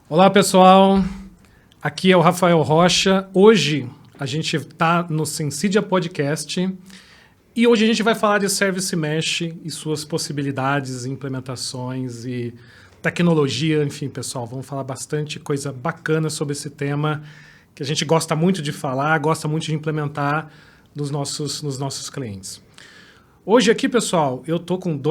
Olá, pessoal. Aqui é o Rafael Rocha. Hoje a gente está no Sensidia Podcast e hoje a gente vai falar de Service Mesh e suas possibilidades, implementações e tecnologia. Enfim, pessoal, vamos falar bastante coisa bacana sobre esse tema que a gente gosta muito de falar, gosta muito de implementar nos nossos clientes. Hoje aqui, pessoal, eu tô com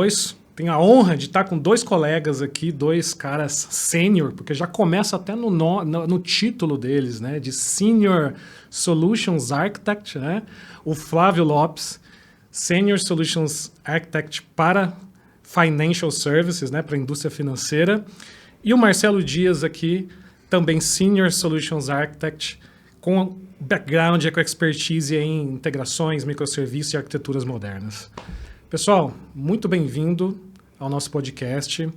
tenho a honra de estar com dois colegas aqui, dois caras sênior, porque já começa até no título deles, né? De Senior Solutions Architect, né? O Flávio Lopes, Senior Solutions Architect para Financial Services, né? Para a indústria financeira. E o Marcelo Dias aqui, também Senior Solutions Architect, com background, com expertise em integrações, microserviços e arquiteturas modernas. Pessoal, muito bem-vindo ao nosso podcast.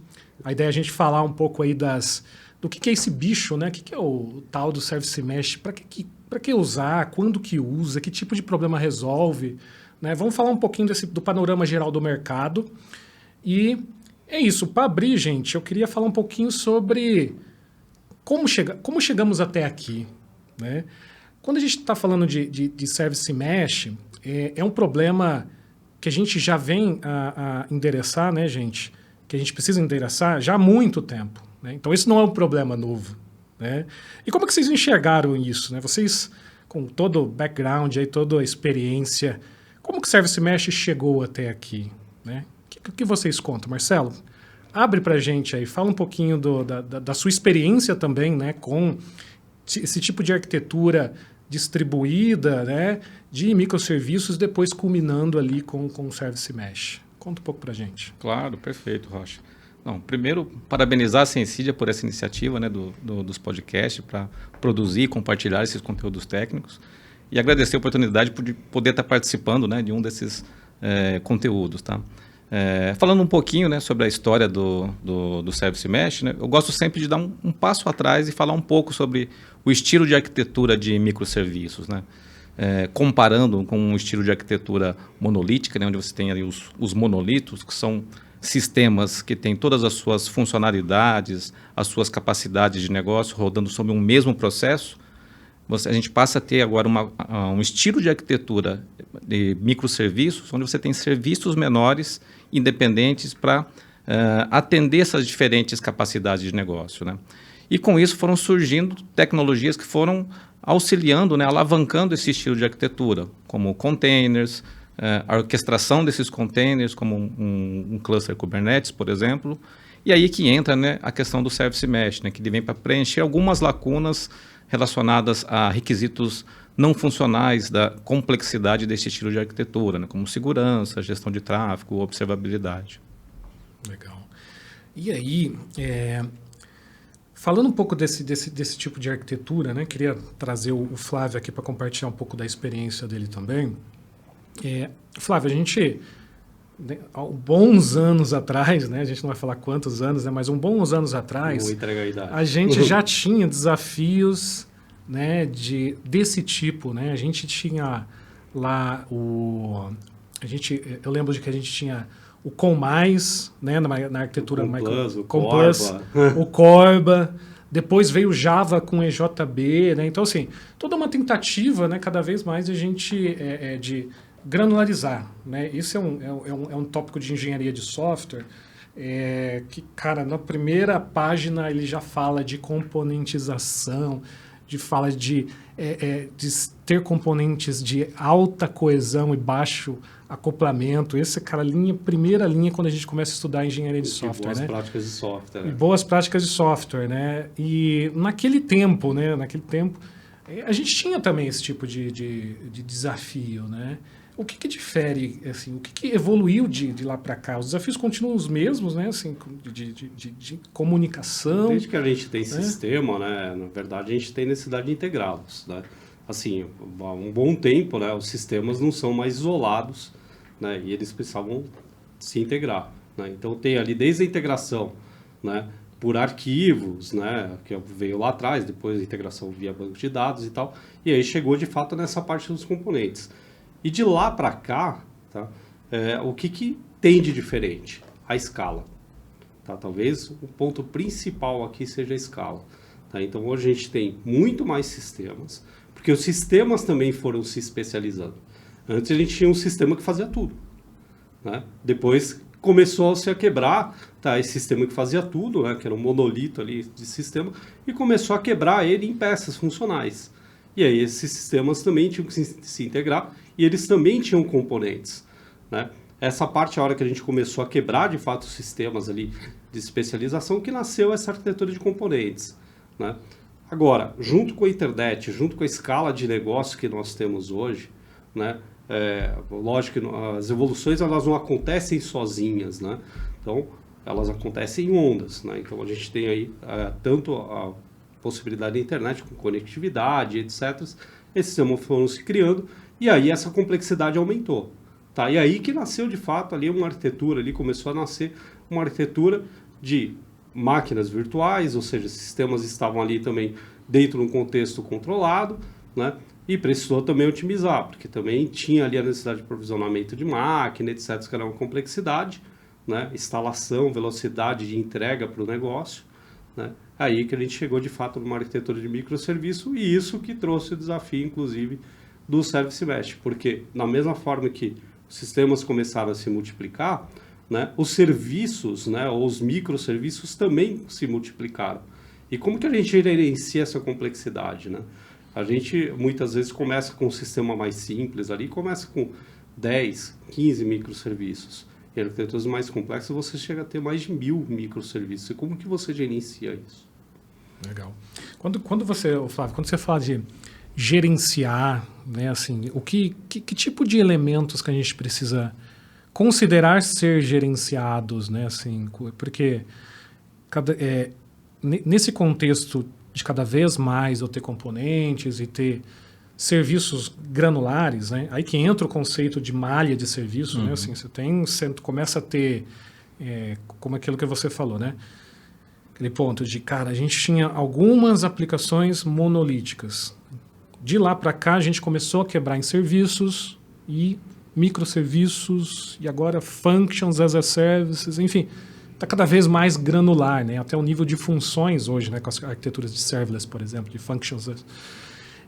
A ideia é a gente falar um pouco aí do que é esse bicho, né? O que é o tal do Service Mesh, para que usar, quando que usa, que tipo de problema resolve, né? Vamos falar um pouquinho do panorama geral do mercado. E é isso, para abrir, gente, eu queria falar um pouquinho sobre como chegamos até aqui, né? Quando a gente está falando de Service Mesh, é um problema que a gente já vem a endereçar, né, gente? Que a gente precisa endereçar já há muito tempo, né? Então, esse não é um problema novo, né? E como é que vocês enxergaram isso, né? Vocês, com todo o background, aí, toda a experiência, como que o Service Mesh chegou até aqui, né? O que vocês contam? Marcelo, abre pra gente aí, fala um pouquinho da sua experiência também, né, com esse tipo de arquitetura distribuída, né, de microserviços, depois culminando ali com o Service Mesh. Conta um pouco para a gente. Claro, perfeito, Rocha. Não, primeiro, parabenizar a Sensidia por essa iniciativa, né, dos podcasts para produzir e compartilhar esses conteúdos técnicos e agradecer a oportunidade de poder estar participando, né, de um desses conteúdos. Tá? Falando um pouquinho, né, sobre a história do Service Mesh, né, eu gosto sempre de dar um passo atrás e falar um pouco sobre o estilo de arquitetura de microserviços, né? Comparando com um estilo de arquitetura monolítica, né, onde você tem ali os monolitos, que são sistemas que têm todas as suas funcionalidades, as suas capacidades de negócio rodando sobre um mesmo processo. A gente passa a ter agora um estilo de arquitetura de microserviços, onde você tem serviços menores, independentes, para atender essas diferentes capacidades de negócio, né? E com isso foram surgindo tecnologias que foram auxiliando, né, alavancando esse estilo de arquitetura, como containers, a orquestração desses containers, como um cluster Kubernetes, por exemplo. E aí que entra, né, a questão do Service Mesh, né, que vem para preencher algumas lacunas relacionadas a requisitos não funcionais da complexidade desse estilo de arquitetura, né, como segurança, gestão de tráfego, observabilidade. Legal. E aí, falando um pouco desse tipo de arquitetura, né, queria trazer o Flávio aqui para compartilhar um pouco da experiência dele também. Flávio, a gente, né, há bons anos atrás, né, a gente não vai falar quantos anos, né, mas bons anos atrás, a gente já tinha desafios, né, desse tipo, né? A gente tinha lá eu lembro de que a gente tinha o Com+, né, na arquitetura o Corba, depois veio o Java com EJB, né? Então, assim, toda uma tentativa, né, cada vez mais a gente de granularizar, né? Isso é um tópico de engenharia de software que, cara, na primeira página ele já fala de componentização, fala de ter componentes de alta coesão e baixo acoplamento. Essa, cara, primeira linha quando a gente começa a estudar engenharia de software, né? Boas práticas de software. E boas práticas de software, né? E naquele tempo, a gente tinha também esse tipo de desafio, né? O que difere, assim, o que evoluiu de lá para cá? Os desafios continuam os mesmos, né? Assim, de comunicação. Desde que a gente tem sistema, né? Na verdade, a gente tem necessidade de integrá-los, né? Assim, há um bom tempo, né? Os sistemas não são mais isolados, né? E eles precisavam se integrar, né? Então, tem ali desde a integração, né, por arquivos, né, que veio lá atrás, depois a integração via banco de dados e tal, e aí chegou de fato nessa parte dos componentes. E de lá para cá, tá, o que tem de diferente? A escala. Tá? Talvez o ponto principal aqui seja a escala. Tá? Então, hoje a gente tem muito mais sistemas, porque os sistemas também foram se especializando. Antes a gente tinha um sistema que fazia tudo, né? Depois começou-se a quebrar, tá, esse sistema que fazia tudo, né, que era um monolito ali de sistema, e começou a quebrar ele em peças funcionais. E aí esses sistemas também tinham que se integrar, e eles também tinham componentes, né? Essa parte, a hora que a gente começou a quebrar de fato os sistemas ali de especialização, que nasceu essa arquitetura de componentes, né? Agora, junto com a internet, junto com a escala de negócio que nós temos hoje, né? Lógico que as evoluções elas não acontecem sozinhas, né? Então, elas acontecem em ondas, né? Então, a gente tem aí tanto a possibilidade da internet com conectividade, etc. Esses sistemas foram se criando e aí essa complexidade aumentou, tá? E aí que nasceu, de fato, ali uma arquitetura, ali começou a nascer uma arquitetura de máquinas virtuais, ou seja, sistemas estavam ali também dentro de um contexto controlado, né? E precisou também otimizar, porque também tinha ali a necessidade de provisionamento de máquina, etc., que era uma complexidade, né? Instalação, velocidade de entrega para o negócio, né? Aí que a gente chegou, de fato, numa arquitetura de microserviço, e isso que trouxe o desafio, inclusive, do Service Mesh, porque da mesma forma que os sistemas começaram a se multiplicar, né? Os serviços, né? Ou os microserviços também se multiplicaram. E como que a gente gerencia essa complexidade, né? A gente muitas vezes começa com um sistema mais simples ali, começa com 10, 15 microserviços. Em arquiteturas mais complexas você chega a ter mais de 1000 microserviços. E como que você gerencia isso? Legal. Quando você, Flávio, quando você fala de gerenciar, né, assim, que tipo de elementos que a gente precisa considerar ser gerenciados, né, assim, porque nesse contexto de cada vez mais eu ter componentes e ter serviços granulares, né? Aí que entra o conceito de malha de serviço, né? Assim, você começa a ter, como aquilo que você falou, né? Aquele ponto de, cara, a gente tinha algumas aplicações monolíticas. De lá para cá a gente começou a quebrar em serviços e microserviços e agora functions as a services, enfim. Está cada vez mais granular, né? Até o nível de funções hoje, né? Com as arquiteturas de serverless, por exemplo, de functions.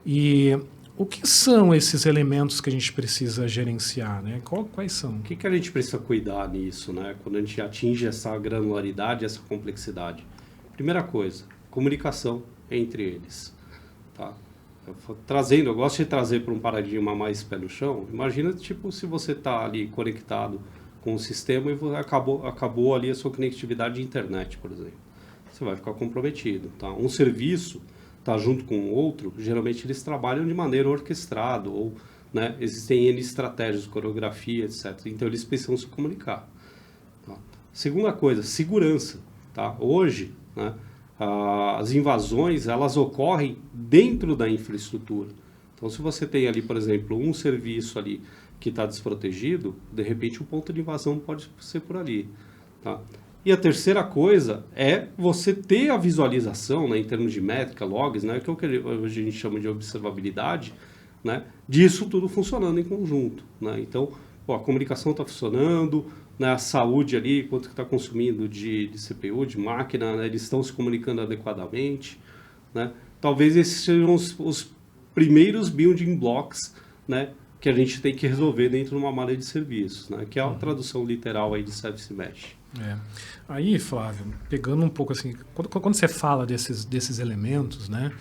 E o que são esses elementos que a gente precisa gerenciar, né? Quais são? O que a gente precisa cuidar nisso, né? Quando a gente atinge essa granularidade, essa complexidade? Primeira coisa, comunicação entre eles, tá? Eu gosto de trazer para um paradigma mais pé no chão. Imagina, tipo, se você está ali conectado com o sistema e acabou ali a sua conectividade de internet, por exemplo. Você vai ficar comprometido, tá? Um serviço tá junto com o outro, geralmente eles trabalham de maneira orquestrada, ou, né, existem N estratégias, coreografia, etc. Então eles precisam se comunicar. Tá? Segunda coisa, segurança. Tá? Hoje, né, as invasões elas ocorrem dentro da infraestrutura. Então se você tem ali, por exemplo, um serviço ali que está desprotegido, de repente o ponto de invasão pode ser por ali. Tá? E a terceira coisa é você ter a visualização, né, em termos de métrica, logs, né, que é o que hoje a gente chama de observabilidade, né, disso tudo funcionando em conjunto. Né? Então, a comunicação está funcionando, né, a saúde ali, quanto que está consumindo de CPU, de máquina, né, eles estão se comunicando adequadamente. Né? Talvez esses sejam os primeiros building blocks, né, que a gente tem que resolver dentro de uma malha de serviços, né? Que é a tradução literal aí de Service Mesh. Aí, Flávio, pegando um pouco assim, quando você fala desses elementos, né?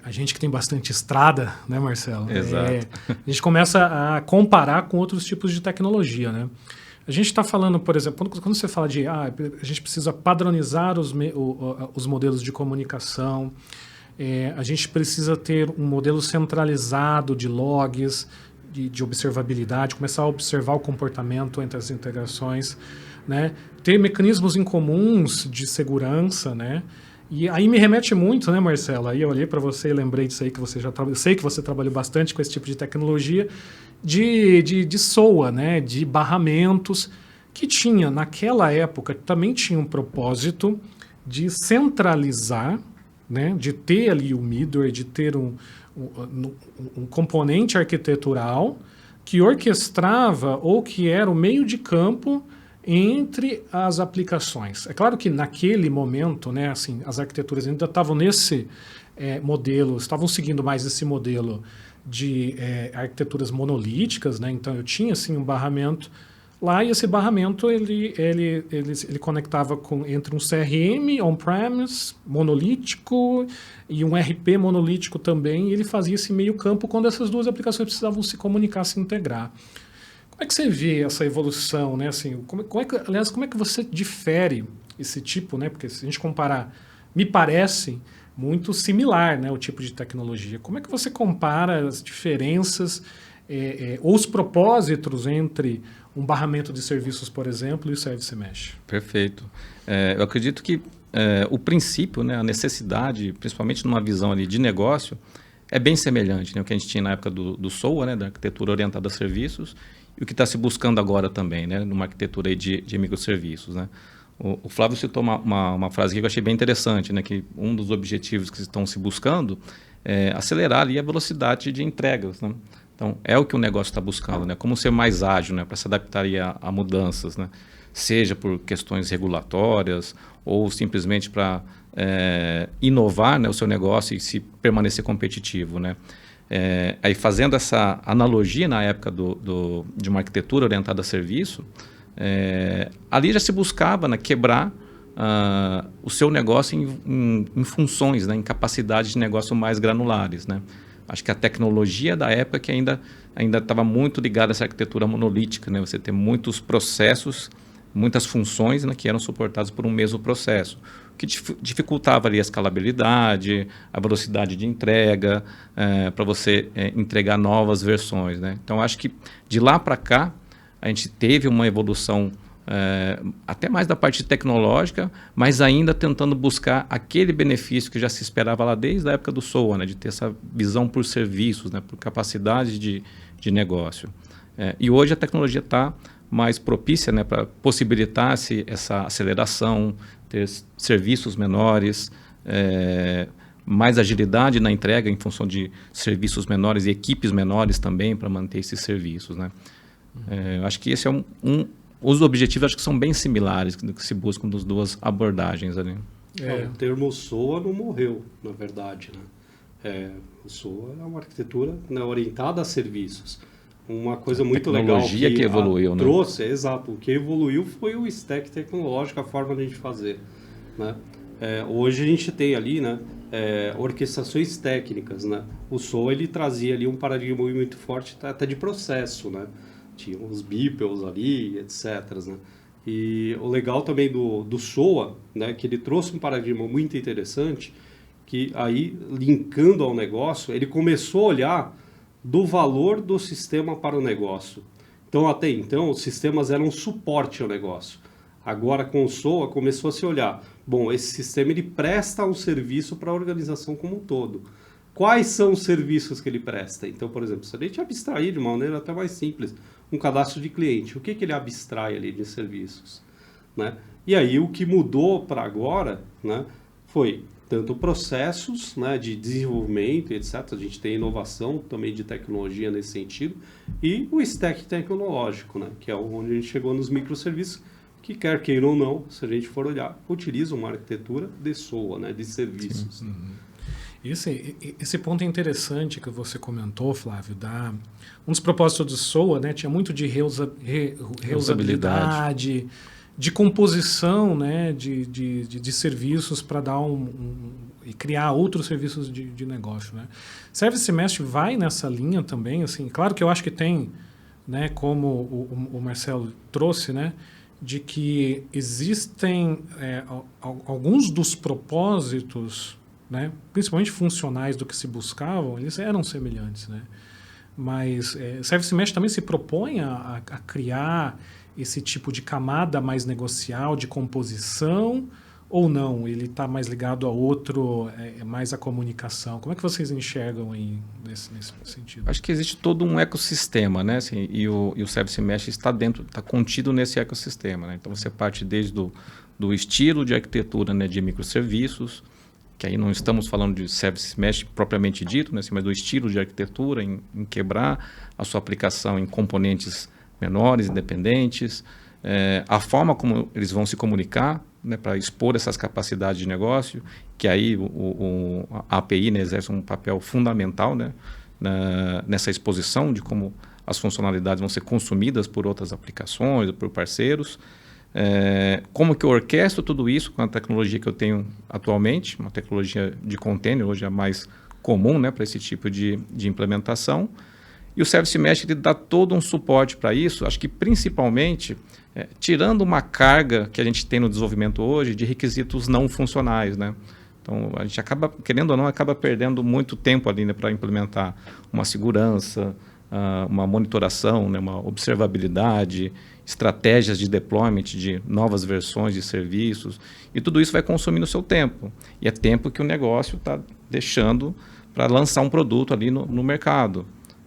A gente que tem bastante estrada, né, Marcelo? Exato. A gente começa a comparar com outros tipos de tecnologia, né? A gente está falando, por exemplo, quando você fala de a gente precisa padronizar os modelos de comunicação, a gente precisa ter um modelo centralizado de logs, de observabilidade, começar a observar o comportamento entre as integrações, né? Ter mecanismos em comuns de segurança, né? E aí me remete muito, né, Marcelo? Aí eu olhei para você e lembrei disso aí que você eu sei que você trabalhou bastante com esse tipo de tecnologia de SOA, né? De barramentos que tinha naquela época também tinha um propósito de centralizar, né, de ter ali o middleware, de ter um componente arquitetural que orquestrava ou que era o meio de campo entre as aplicações. É claro que naquele momento, né, assim, as arquiteturas ainda estavam nesse modelo, estavam seguindo mais esse modelo de arquiteturas monolíticas, né? Então eu tinha assim um barramento lá e esse barramento ele conectava entre um CRM on-premise monolítico e um RP monolítico também, e ele fazia esse meio campo quando essas duas aplicações precisavam se comunicar, se integrar. Como é que você vê essa evolução, né? Assim, como é que você difere esse tipo, né? Porque se a gente comparar, me parece muito similar, né, o tipo de tecnologia. Como é que você compara as diferenças ou os propósitos entre um barramento de serviços, por exemplo, e o Service Mesh? Perfeito. Eu acredito que o princípio, né, a necessidade, principalmente numa visão ali de negócio, é bem semelhante, né, o que a gente tinha na época do SOA, né, da arquitetura orientada a serviços, e o que está se buscando agora também, né, numa arquitetura aí de microserviços, né. O Flávio citou uma frase que eu achei bem interessante, né, que um dos objetivos que estão se buscando é acelerar ali a velocidade de entregas, né? Então, é o que o negócio está buscando, né? Como ser mais ágil, né, para se adaptar aí a mudanças, né? Seja por questões regulatórias ou simplesmente para inovar, né, o seu negócio e se permanecer competitivo, né? Aí fazendo essa analogia na época de uma arquitetura orientada a serviço, ali já se buscava, né, quebrar o seu negócio em funções, né, em capacidades de negócio mais granulares, né? Acho que a tecnologia da época que ainda estava muito ligada a essa arquitetura monolítica, né? Você tem muitos processos, muitas funções, né, que eram suportadas por um mesmo processo, que dificultava ali a escalabilidade, a velocidade de entrega, para você entregar novas versões, né? Então, acho que de lá para cá, a gente teve uma evolução até mais da parte tecnológica, mas ainda tentando buscar aquele benefício que já se esperava lá desde a época do SOA, né, de ter essa visão por serviços, né, por capacidade de negócio. E hoje a tecnologia está mais propícia, né, para possibilitar essa aceleração, ter serviços menores, mais agilidade na entrega em função de serviços menores e equipes menores também para manter esses serviços, né? Acho que esse é os objetivos acho que são bem similares que se buscam das duas abordagens ali. O termo SOA não morreu, na verdade, né? O SOA é uma arquitetura, né, orientada a serviços. Uma coisa muito legal que evoluiu, né? Trouxe, exato. O que evoluiu foi o stack tecnológico, a forma de a gente fazer, né? Hoje a gente tem ali, né, orquestrações técnicas, né? O SOA ele trazia ali um paradigma muito forte até de processo, né? Tinha os BPELs ali, etc. Né? E o legal também do SOA, né, que ele trouxe um paradigma muito interessante, que aí, linkando ao negócio, ele começou a olhar do valor do sistema para o negócio. Então, até então, os sistemas eram suporte ao negócio. Agora, com o SOA, começou a se olhar, bom, esse sistema ele presta um serviço para a organização como um todo. Quais são os serviços que ele presta? Então, por exemplo, se a gente abstrair de uma maneira até mais simples, um cadastro de cliente, o que ele abstrai ali de serviços, né? E aí o que mudou para agora, né, foi tanto processos, né, de desenvolvimento, etc. A gente tem inovação também de tecnologia nesse sentido, e o stack tecnológico, né, que é onde a gente chegou nos microserviços, que quer queira ou não, se a gente for olhar, utiliza uma arquitetura de SOA, né, de serviços. Esse ponto é interessante que você comentou, Flávio, um dos propósitos do SOA, né, tinha muito de reusabilidade, de composição, né, de serviços para dar e criar outros serviços de negócio, né. Service Mesh vai nessa linha também, assim, claro que eu acho que tem, né, como o Marcelo trouxe, né, de que existem alguns dos propósitos, né, principalmente funcionais do que se buscavam, eles eram semelhantes, né? Mas Service Mesh também se propõe a criar esse tipo de camada mais negocial, de composição, ou não? Ele está mais ligado a outro, mais a comunicação? Como é que vocês enxergam aí nesse sentido? Acho que existe todo um ecossistema, né? Assim, e o Service Mesh está contido nesse ecossistema, né? Então você parte desde do estilo de arquitetura, né, de microserviços, que aí não estamos falando de Service Mesh propriamente dito, né, mas do estilo de arquitetura, em quebrar a sua aplicação em componentes menores, independentes, a forma como eles vão se comunicar, né, para expor essas capacidades de negócio, que aí a API, né, exerce um papel fundamental, né, nessa exposição de como as funcionalidades vão ser consumidas por outras aplicações, por parceiros. Como que eu orquestro tudo isso com a tecnologia que eu tenho atualmente, uma tecnologia de container, hoje é a mais comum, né, para esse tipo de implementação. E o Service Mesh ele dá todo um suporte para isso, acho que principalmente tirando uma carga que a gente tem no desenvolvimento hoje de requisitos não funcionais, né? Então, a gente acaba, querendo ou não, acaba perdendo muito tempo ali, né, para implementar uma segurança, uma monitoração, né, uma observabilidade, estratégias de deployment de novas versões de serviços, e tudo isso vai consumindo o seu tempo. E é tempo que o negócio está deixando para lançar um produto ali no mercado.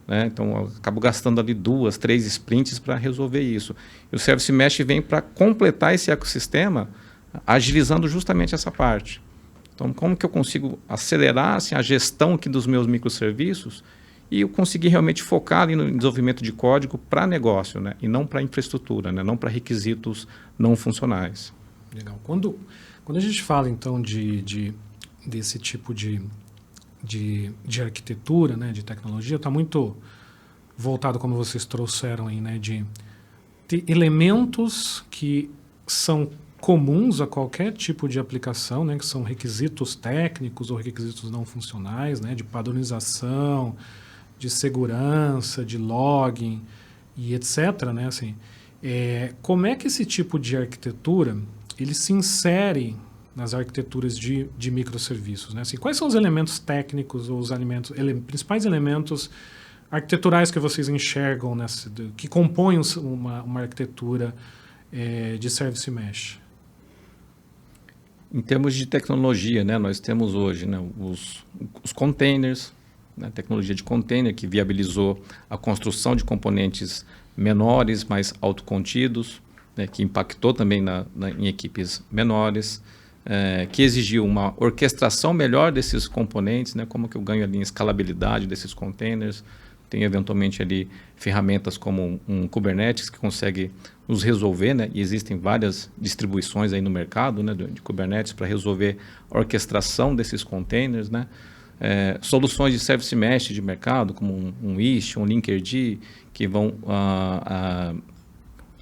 Né? Então, eu acabo gastando ali 2, 3 sprints para resolver isso. E o Service Mesh vem para completar esse ecossistema, agilizando justamente essa parte. Então, como que eu consigo acelerar assim, a gestão aqui dos meus microserviços e eu conseguir realmente focar ali no desenvolvimento de código para negócio, né? E não para infraestrutura, né? Não para requisitos não funcionais. Legal. Quando a gente fala, então, desse tipo de arquitetura, né, de tecnologia, está muito voltado, como vocês trouxeram aí, né, de ter elementos que são comuns a qualquer tipo de aplicação, né, que são requisitos técnicos ou requisitos não funcionais, né, de padronização, de segurança, de login e etc. Né, assim, como é que esse tipo de arquitetura ele se insere nas arquiteturas de microserviços, né? Assim, quais são os elementos técnicos ou os principais elementos arquiteturais que vocês enxergam que compõem uma arquitetura de Service Mesh? Em termos de tecnologia, né, nós temos hoje, né, os containers, né, tecnologia de container que viabilizou a construção de componentes menores, mais autocontidos, né, que impactou também em equipes menores, que exigiu uma orquestração melhor desses componentes, né, como que eu ganho ali em escalabilidade desses containers. Tem eventualmente ali ferramentas como um Kubernetes que consegue nos resolver, né, e existem várias distribuições aí no mercado, né, de Kubernetes para resolver a orquestração desses containers, né. Soluções de Service Mesh de mercado, como um Istio, um Linkerd, que vão,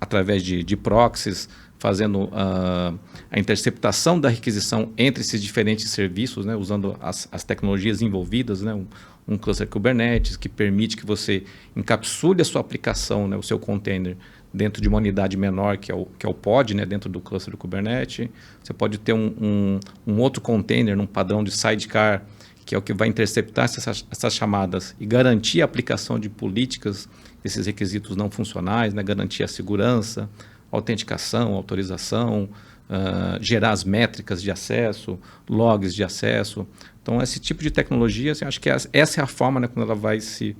através de proxies, fazendo a interceptação da requisição entre esses diferentes serviços, né, usando as tecnologias envolvidas, né, um cluster Kubernetes que permite que você encapsule a sua aplicação, né, o seu container, dentro de uma unidade menor, que é o pod, né, dentro do cluster do Kubernetes. Você pode ter um outro container num padrão de sidecar, que é o que vai interceptar essas chamadas e garantir a aplicação de políticas desses requisitos não funcionais, né, garantir a segurança, autenticação, autorização, gerar as métricas de acesso, logs de acesso. Então, esse tipo de tecnologia, assim, acho que essa é a forma, né, quando ela vai se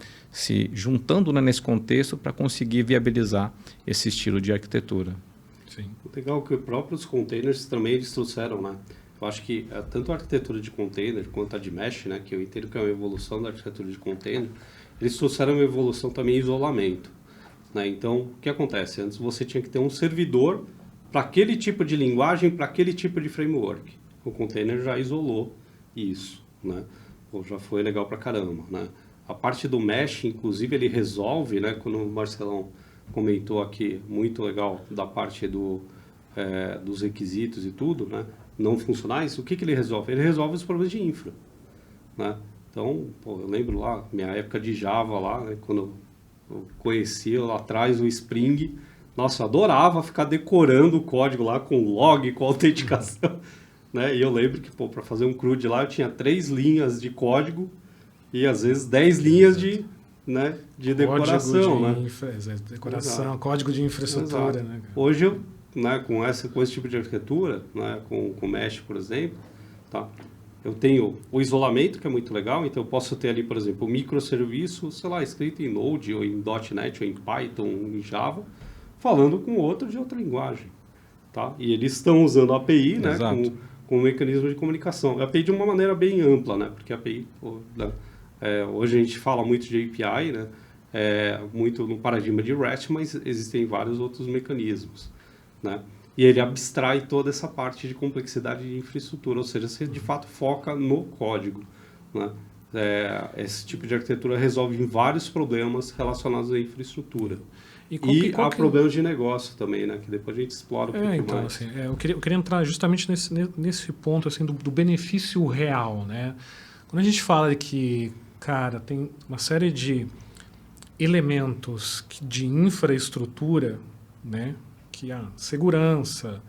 juntando, né, nesse contexto para conseguir viabilizar esse estilo de arquitetura. Sim. Legal que os próprios containers também eles trouxeram, né? Eu acho que tanto a arquitetura de container quanto a de mesh, né, que eu entendo que é uma evolução da arquitetura de container, eles trouxeram uma evolução também em isolamento. Né? Então, o que acontece? Antes você tinha que ter um servidor para aquele tipo de linguagem, para aquele tipo de framework. O container já isolou isso, né? Ou já foi legal para caramba, né? A parte do mesh, inclusive, ele resolve, né? Quando o Marcelão comentou aqui, muito legal, da parte dos requisitos e tudo, né? Não funcionais, o que ele resolve? Ele resolve os problemas de infra, né? Então, eu lembro lá, minha época de Java lá, né? Quando eu conhecia lá atrás o Spring, nossa, eu adorava ficar decorando o código lá com log, com autenticação, né? E eu lembro que, para fazer um CRUD lá, eu tinha 3 linhas de código e, às vezes, 10 linhas de decoração, né? Decoração, exato. Código de infraestrutura, né? Hoje, eu, né, com esse tipo de arquitetura, né, com Mesh, por exemplo, tá? Eu tenho o isolamento, que é muito legal, então eu posso ter ali, por exemplo, um microserviço, sei lá, escrito em Node, ou em .NET, ou em Python, ou em Java, falando com outro de outra linguagem, tá? E eles estão usando a API, né, com um mecanismo de comunicação. A API de uma maneira bem ampla, né, porque a API, hoje a gente fala muito de API, né, muito no paradigma de REST, mas existem vários outros mecanismos. né? E ele abstrai toda essa parte de complexidade de infraestrutura, ou seja, você de fato foca no código, né? Esse tipo de arquitetura resolve vários problemas relacionados à infraestrutura. E há problemas de negócio também, né? Que depois a gente explora um pouquinho então, mais. Assim, eu queria entrar justamente nesse ponto assim, do benefício real, né? Quando a gente fala de que, cara, tem uma série de elementos de infraestrutura, né? Que há segurança,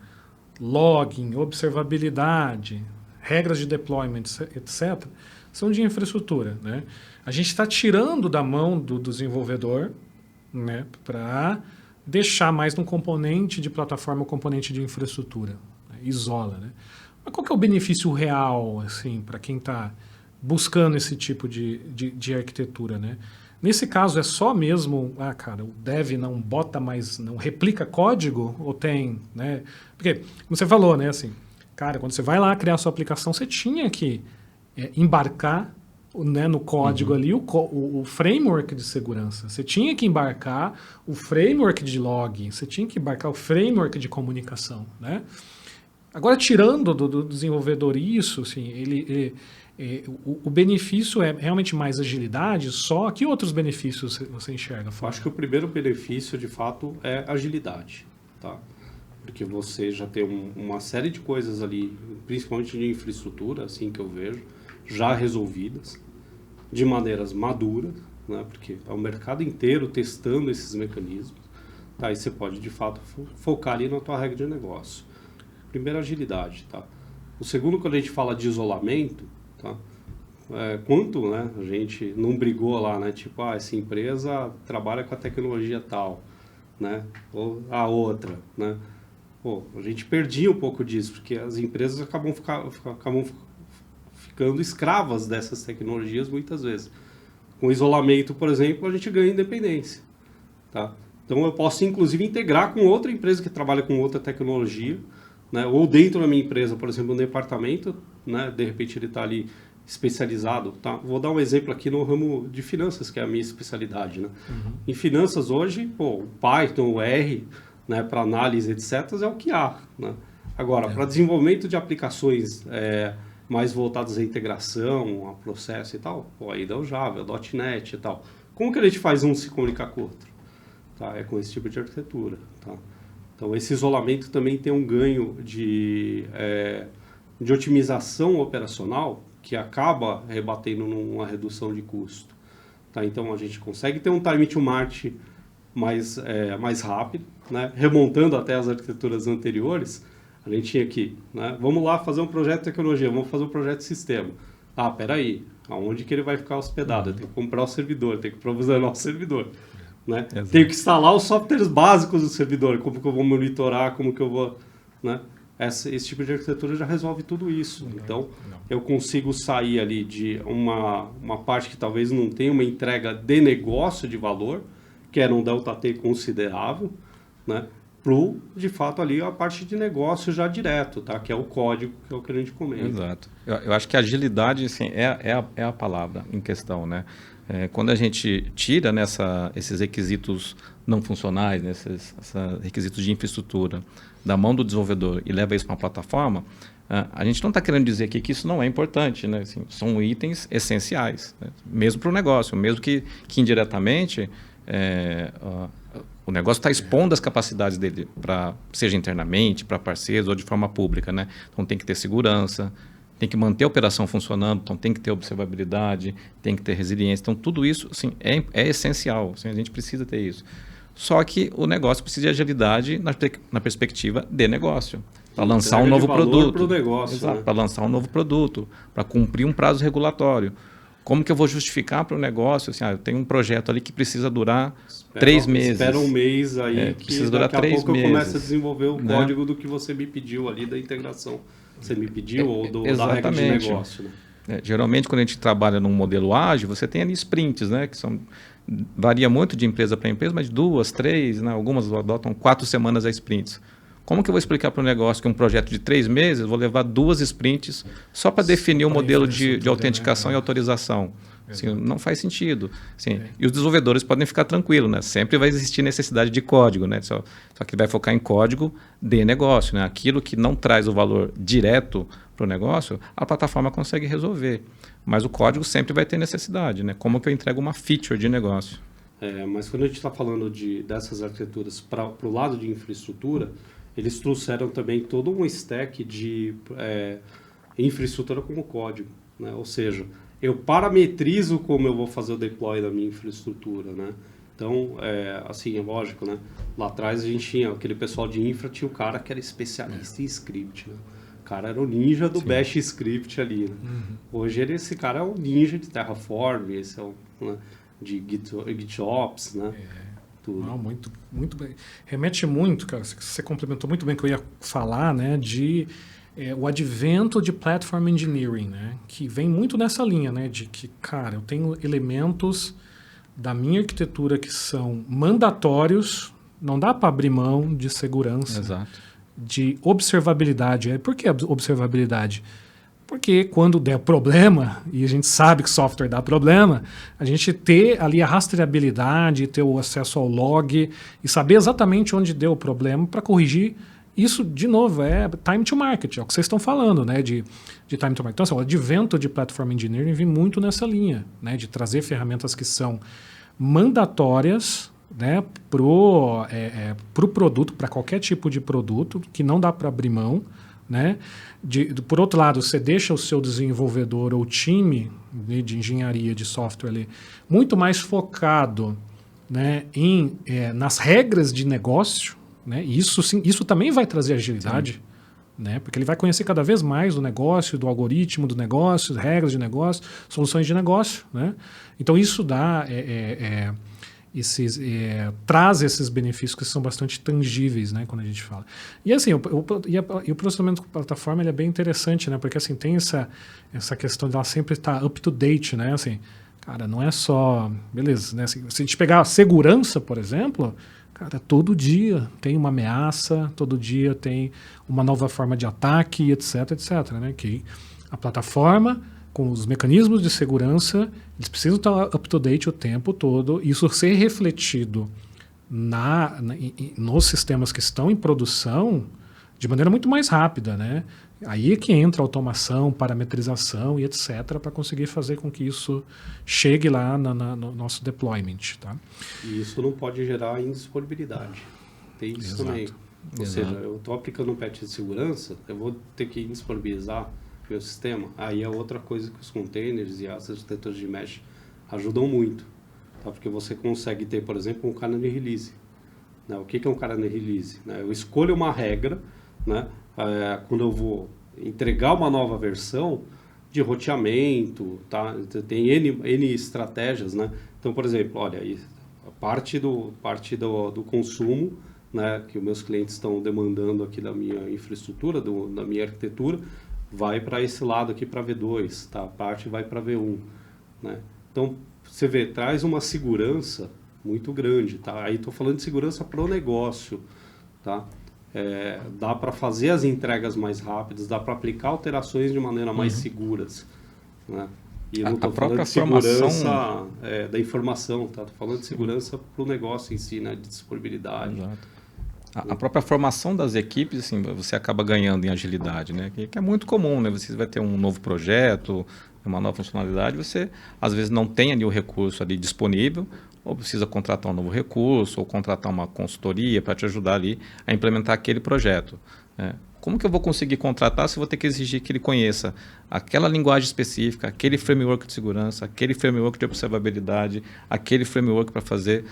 login, observabilidade, regras de deployment, etc., são de infraestrutura, né? A gente está tirando da mão do desenvolvedor, né, para deixar mais num componente de plataforma, um componente de infraestrutura, né? Isola, né? Mas qual que é o benefício real, assim, para quem está buscando esse tipo de arquitetura, né? Nesse caso é só mesmo, cara, o dev não bota mais, não replica código ou tem, né? Porque, como você falou, né, assim, cara, quando você vai lá criar a sua aplicação, você tinha que embarcar, né, no código ali o framework de segurança. Você tinha que embarcar o framework de login, você tinha que embarcar o framework de comunicação, né? Agora, tirando do desenvolvedor isso, assim, o benefício é realmente mais agilidade só? Que outros benefícios você enxerga? Eu acho que o primeiro benefício, de fato, é agilidade, tá? Porque você já tem uma série de coisas ali, principalmente de infraestrutura, assim que eu vejo, já resolvidas, de maneiras maduras, né? Porque é o mercado inteiro testando esses mecanismos, tá? E você pode, de fato, focar ali na tua regra de negócio. Primeiro, agilidade, tá? O segundo, quando a gente fala de isolamento, tá? Quanto, né, a gente não brigou lá, né? Tipo, essa empresa trabalha com a tecnologia tal, né? Ou a outra, né? Pô, a gente perdia um pouco disso, porque as empresas acabam ficando escravas dessas tecnologias muitas vezes. Com isolamento, por exemplo, a gente ganha independência, tá? Então eu posso, inclusive, integrar com outra empresa que trabalha com outra tecnologia, né? Ou dentro da minha empresa, por exemplo, um departamento, né? De repente ele está ali especializado, tá? Vou dar um exemplo aqui no ramo de finanças, que é a minha especialidade, né? Em finanças hoje, pô, o Python, o R, né, para análise, etc., é o que há, né? Agora, para desenvolvimento de aplicações mais voltadas à integração, a processo e tal, pô, aí dá o Java, o .NET e tal. Como que a gente faz um se comunicar com o outro? Tá? É com esse tipo de arquitetura, tá? Então, esse isolamento também tem um ganho de otimização operacional que acaba rebatendo numa redução de custo, tá? Então, a gente consegue ter um time to market mais rápido, né? Remontando até as arquiteturas anteriores, a gente tinha aqui, né? Vamos lá fazer um projeto de tecnologia, vamos fazer um projeto de sistema. Peraí, aonde que ele vai ficar hospedado? Eu tenho que comprar o servidor, tenho que provisionar o servidor, né? Tenho que instalar os softwares básicos do servidor, como que eu vou monitorar, como que eu vou, né? Esse tipo de arquitetura já resolve tudo isso. Então, eu consigo sair ali de uma parte que talvez não tenha uma entrega de negócio de valor, que era um delta T considerável, né? De fato, ali a parte de negócio já direto, tá? Que é o código, que é o que a gente comenta. Exato. Eu acho que a agilidade, assim, é a palavra em questão, né? Quando a gente tira esses requisitos não funcionais, né, esses requisitos de infraestrutura da mão do desenvolvedor e leva isso para uma plataforma, a gente não está querendo dizer aqui que isso não é importante, né? Assim, são itens essenciais, né? Mesmo para o negócio, mesmo que indiretamente o negócio está expondo as capacidades dele, seja internamente, para parceiros ou de forma pública, né? Então tem que ter segurança, tem que manter a operação funcionando, então tem que ter observabilidade, tem que ter resiliência. Então tudo isso assim, é essencial, assim, a gente precisa ter isso. Só que o negócio precisa de agilidade na perspectiva de negócio. Para lançar um novo produto. Exato, né? Para lançar um novo produto, para cumprir um prazo regulatório. Como que eu vou justificar para o negócio? Assim, eu tenho um projeto ali que precisa durar 3 meses. Espera um mês aí, que precisa durar daqui a 3 pouco meses. eu começo a desenvolver o né? código do que você me pediu ali da integração. Você me pediu ou da regra de negócio. Né? Geralmente, quando a gente trabalha num modelo ágil, você tem ali sprints, né? Que varia muito de empresa para empresa, mas 2, 3, né? Algumas adotam 4 semanas a sprints. Como que eu vou explicar para o negócio que um projeto de 3 meses, eu vou levar 2 sprints só para definir o modelo de autenticação e autorização? Assim, não faz sentido. Assim, e os desenvolvedores podem ficar tranquilos, né? Sempre vai existir necessidade de código, né? Só que vai focar em código de negócio, né? Aquilo que não traz o valor direto para o negócio, a plataforma consegue resolver. Mas o código sempre vai ter necessidade, né? Como que eu entrego uma feature de negócio? Mas quando a gente está falando dessas arquiteturas para o lado de infraestrutura, eles trouxeram também todo um stack de infraestrutura como código, né? Ou seja, eu parametrizo como eu vou fazer o deploy da minha infraestrutura, né? Então, assim, é lógico, né? Lá atrás a gente tinha aquele pessoal de infra, tinha o cara que era especialista em script, né? O cara era o ninja do Bash script ali, né? Hoje esse cara é o ninja de Terraform, esse é o, né, de GitOps, né? Tudo. Não, muito bem. Remete muito, cara, você complementou muito bem o que eu ia falar, né, de o advento de Platform Engineering, né, que vem muito nessa linha, né, de que, cara, eu tenho elementos da minha arquitetura que são mandatórios, não dá para abrir mão de segurança, Exato. de observabilidade. Por que observabilidade? Porque quando der problema, e a gente sabe que software dá problema, a gente ter ali a rastreabilidade, ter o acesso ao log e saber exatamente onde deu o problema para corrigir. Isso, de novo, é time to market, é o que vocês estão falando, né, de time to market. Então, assim, o advento de Platform Engineering vem muito nessa linha, né, de trazer ferramentas que são mandatórias, né, pro produto, para qualquer tipo de produto, que não dá para abrir mão, né? Por outro lado, você deixa o seu desenvolvedor ou time de engenharia de software ali muito mais focado, né, nas regras de negócio, né? E isso também vai trazer agilidade, né? Porque ele vai conhecer cada vez mais do negócio, do algoritmo do negócio, regras de negócio, soluções de negócio, né? Então isso dá traz esses benefícios que são bastante tangíveis, né, quando a gente fala. E assim, o processamento com plataforma ele é bem interessante, né, porque assim, tem essa questão de ela sempre estar up to date, né, assim, cara, não é só, beleza, né, assim, se a gente pegar a segurança, por exemplo, cara, todo dia tem uma ameaça, todo dia tem uma nova forma de ataque, etc, né, que a plataforma com os mecanismos de segurança, eles precisam estar up-to-date o tempo todo, isso ser refletido nos sistemas que estão em produção de maneira muito mais rápida, né? Aí é que entra automação, parametrização e etc. para conseguir fazer com que isso chegue lá no nosso deployment, tá? E isso não pode gerar indisponibilidade. Tem isso também. Ou seja, eu estou aplicando um patch de segurança, eu vou ter que indisponibilizar meu sistema. Aí é outra coisa que os containers e as arquiteturas de mesh ajudam muito, tá? Porque você consegue ter, por exemplo, um canary release, né? O que é um canary release? Né? Eu escolho uma regra, né? Quando eu vou entregar uma nova versão de roteamento, tá? Tem N estratégias, né? Então, por exemplo, olha, a parte do consumo, né, que os meus clientes estão demandando aqui da minha infraestrutura, da minha arquitetura, vai para esse lado aqui para V2, tá? A parte vai para V1, né? Então, você vê, traz uma segurança muito grande, tá? Aí estou falando de segurança para o negócio, tá? Dá para fazer as entregas mais rápidas, dá para aplicar alterações de maneira mais seguras, né? E eu não estou falando de segurança da informação, tá? Estou falando de segurança para o negócio em si, né? De disponibilidade. Exato. A própria formação das equipes, assim, você acaba ganhando em agilidade, né? Que é muito comum, né? Você vai ter um novo projeto, uma nova funcionalidade, você às vezes não tem ali o recurso ali disponível, ou precisa contratar um novo recurso, ou contratar uma consultoria para te ajudar ali a implementar aquele projeto, né? Como que eu vou conseguir contratar se eu vou ter que exigir que ele conheça aquela linguagem específica, aquele framework de segurança, aquele framework de observabilidade, aquele framework para fazer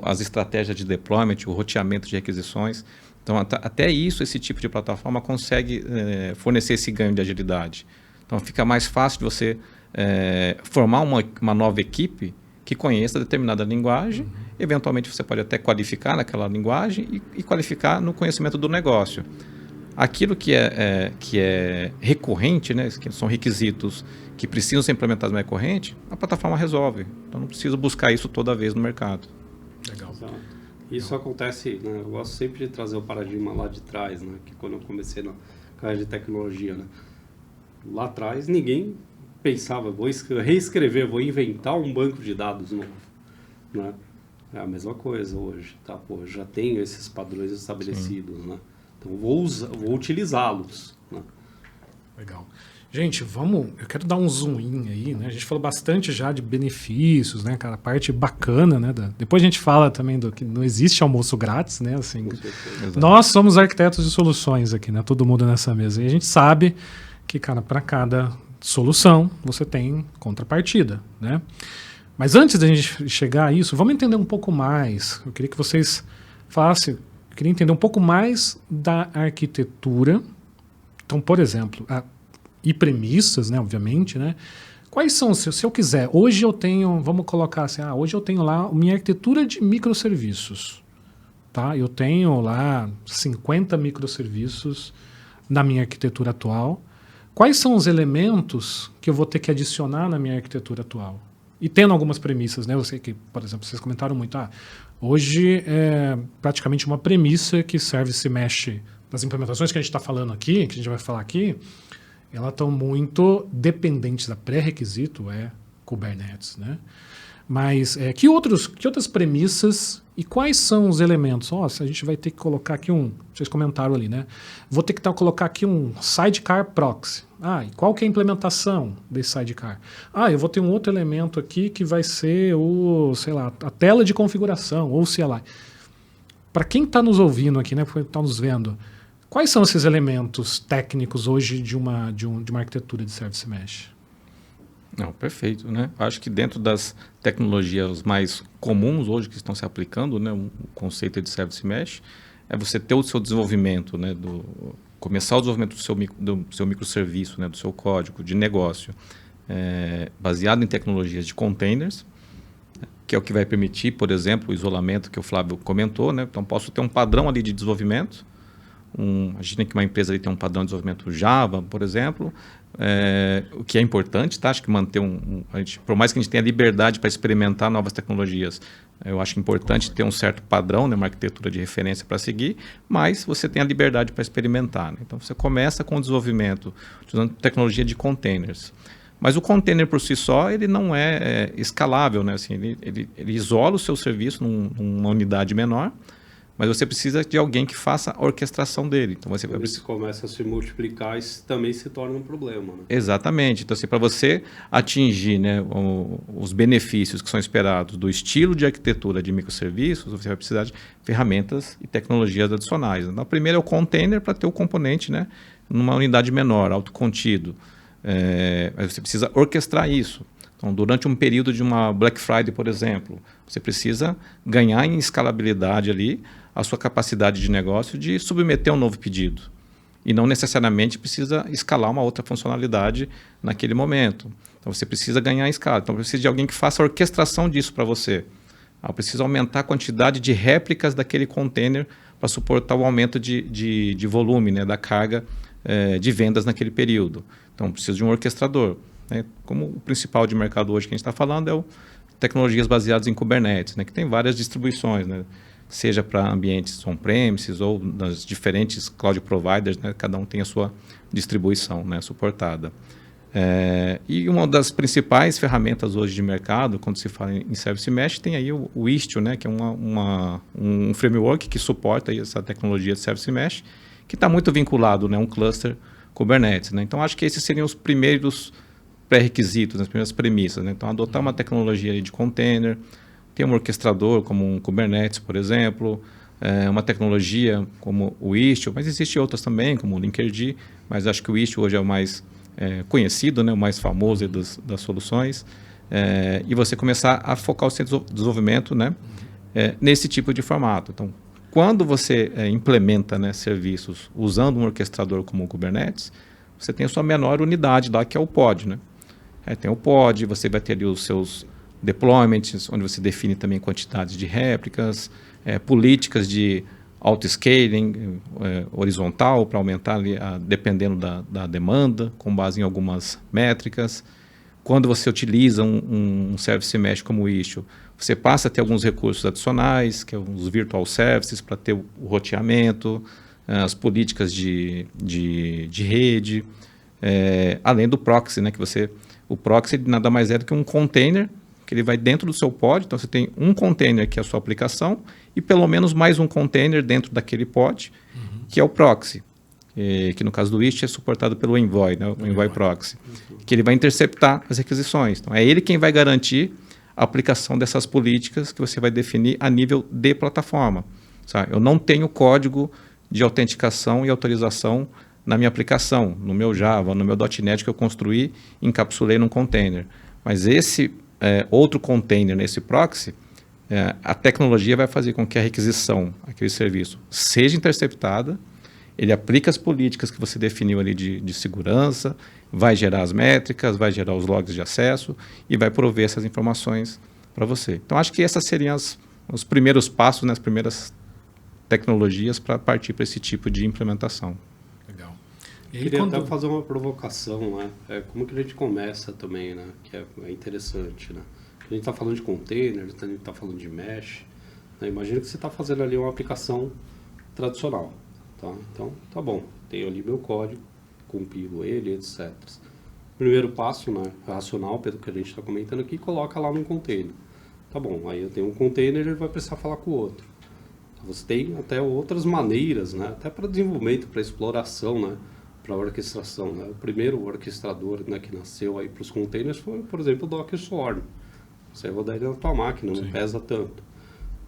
as estratégias de deployment, o roteamento de requisições? Então, até isso, esse tipo de plataforma consegue fornecer esse ganho de agilidade. Então, fica mais fácil de você formar uma nova equipe que conheça determinada linguagem. Eventualmente, você pode até qualificar naquela linguagem e qualificar no conhecimento do negócio. Aquilo que é recorrente, né, que são requisitos que precisam ser implementados mais recorrente, a plataforma resolve. Então não precisa buscar isso toda vez no mercado. Legal. Exato. Isso acontece, né, eu gosto sempre de trazer o paradigma lá de trás, né, que quando eu comecei na carreira de tecnologia, né, lá atrás ninguém pensava, vou reescrever, vou inventar um banco de dados novo, né? É a mesma coisa hoje, tá? Pô, eu já tenho esses padrões estabelecidos, né? Então vou utilizá-los, né? Legal. Gente, eu quero dar um zoom in aí, né? A gente falou bastante já de benefícios, né, cara? A parte bacana, né? Depois a gente fala também do que não existe almoço grátis, né? Assim, nós somos arquitetos de soluções aqui, né? Todo mundo nessa mesa. E a gente sabe que, cara, para cada solução você tem contrapartida, né? Mas antes da gente chegar a isso, vamos entender um pouco mais. Eu queria que vocês falassem, eu queria entender um pouco mais da arquitetura. Então, por exemplo, e premissas, né, obviamente, né? Quais são, se eu quiser, hoje eu tenho, vamos colocar assim, hoje eu tenho lá minha arquitetura de microserviços, tá? Eu tenho lá 50 microserviços na minha arquitetura atual. Quais são os elementos que eu vou ter que adicionar na minha arquitetura atual? E tendo algumas premissas, né? Eu sei que, por exemplo, vocês comentaram muito, hoje é praticamente uma premissa que Service Mesh, das implementações que a gente está falando aqui, que a gente vai falar aqui, elas estão muito dependentes da pré-requisito, Kubernetes, né? Mas que outras premissas e quais são os elementos? A gente vai ter que colocar aqui vocês comentaram ali, né? Vou ter que colocar aqui um sidecar proxy. E qual que é a implementação desse sidecar? Eu vou ter um outro elemento aqui que vai ser a tela de configuração, ou sei lá. Para quem está nos ouvindo aqui, né? Está nos vendo, quais são esses elementos técnicos hoje de uma arquitetura de Service Mesh? Não, perfeito, né? Acho que dentro das tecnologias mais comuns hoje que estão se aplicando, né, o conceito de Service Mesh é você ter o seu desenvolvimento, né, começar o desenvolvimento do seu microserviço, né, do seu código de negócio, baseado em tecnologias de containers, que é o que vai permitir, por exemplo, o isolamento que o Flávio comentou, né? Então, posso ter um padrão ali de desenvolvimento. Imagina que uma empresa ali tem um padrão de desenvolvimento Java, por exemplo, o que é importante, tá? Acho que manter por mais que a gente tenha liberdade para experimentar novas tecnologias, eu acho importante ter um certo padrão, né? Uma arquitetura de referência para seguir, mas você tem a liberdade para experimentar, né? Então, você começa com o desenvolvimento usando tecnologia de containers. Mas o container por si só, ele não é escalável, né? Assim, ele isola o seu serviço numa unidade menor, mas você precisa de alguém que faça a orquestração dele. Então você começa a se multiplicar, isso também se torna um problema, né? Exatamente. Então, assim, para você atingir, né, os benefícios que são esperados do estilo de arquitetura de microserviços, você vai precisar de ferramentas e tecnologias adicionais. Então, a primeira é o container para ter o componente, né, numa unidade menor, autocontido. Mas você precisa orquestrar isso. Então, durante um período de uma Black Friday, por exemplo, você precisa ganhar em escalabilidade ali a sua capacidade de negócio de submeter um novo pedido. E não necessariamente precisa escalar uma outra funcionalidade naquele momento. Então, você precisa ganhar em escala. Então, precisa de alguém que faça a orquestração disso para você. Precisa aumentar a quantidade de réplicas daquele container para suportar o aumento de volume, né, da carga de vendas naquele período. Então, precisa de um orquestrador. Né? Como o principal de mercado hoje que a gente está falando é tecnologias baseadas em Kubernetes, né? Que tem várias distribuições, né? Seja para ambientes on-premises ou das diferentes cloud providers, né? Cada um tem a sua distribuição, né, suportada. E uma das principais ferramentas hoje de mercado, quando se fala em Service Mesh, tem aí o Istio, né? Que é um framework que suporta aí essa tecnologia de Service Mesh, que está muito vinculado, né, a um cluster Kubernetes, né? Então, acho que esses seriam os primeiros pré-requisitos, as primeiras premissas, né? Então, adotar uma tecnologia de container, ter um orquestrador como um Kubernetes, por exemplo, uma tecnologia como o Istio, mas existem outras também, como o Linkerd, mas acho que o Istio hoje é o mais conhecido, né? O mais famoso das soluções, e você começar a focar o seu desenvolvimento, né? Nesse tipo de formato. Então, quando você implementa, né, serviços usando um orquestrador como o Kubernetes, você tem a sua menor unidade lá, que é o pod, né? Tem o pod, você vai ter ali os seus deployments, onde você define também quantidades de réplicas, políticas de auto-scaling horizontal para aumentar ali, dependendo da demanda, com base em algumas métricas. Quando você utiliza um Service Mesh como o Istio, você passa a ter alguns recursos adicionais, que são os Virtual Services, para ter o roteamento, as políticas de rede, além do proxy, né, que você O proxy nada mais é do que um container que ele vai dentro do seu pod. Então, você tem um container que é a sua aplicação e pelo menos mais um container dentro daquele pod, que é o proxy, que no caso do Wisht é suportado pelo Envoy, né? O Envoy Proxy, que ele vai interceptar as requisições. Então, é ele quem vai garantir a aplicação dessas políticas que você vai definir a nível de plataforma. Sabe? Eu não tenho código de autenticação e autorização na minha aplicação, no meu Java, no meu .NET que eu construí e encapsulei num container. Mas esse outro container nesse proxy, a tecnologia vai fazer com que a requisição, aquele serviço, seja interceptada, ele aplica as políticas que você definiu ali de segurança, vai gerar as métricas, vai gerar os logs de acesso e vai prover essas informações para você. Então, acho que essas seriam os primeiros passos, né, as primeiras tecnologias para partir para esse tipo de implementação. Legal. E aí, queria até fazer uma provocação, né? Como que a gente começa também, né? Que é interessante, né? A gente está falando de container, a gente está falando de mesh. Né? Imagina que você está fazendo ali uma aplicação tradicional. Tá? Então, tá bom. Tenho ali meu código, compilo ele, etc. Primeiro passo, né? Racional, pelo que a gente está comentando aqui, coloca lá num container. Tá bom, aí eu tenho um container e ele vai precisar falar com o outro. Então, você tem até outras maneiras, né? Até para desenvolvimento, para exploração, né? Para orquestração, né? O primeiro orquestrador, né, que nasceu aí para os containers foi, por exemplo, o Docker Swarm. Você vai rodar ele na tua máquina, não pesa tanto.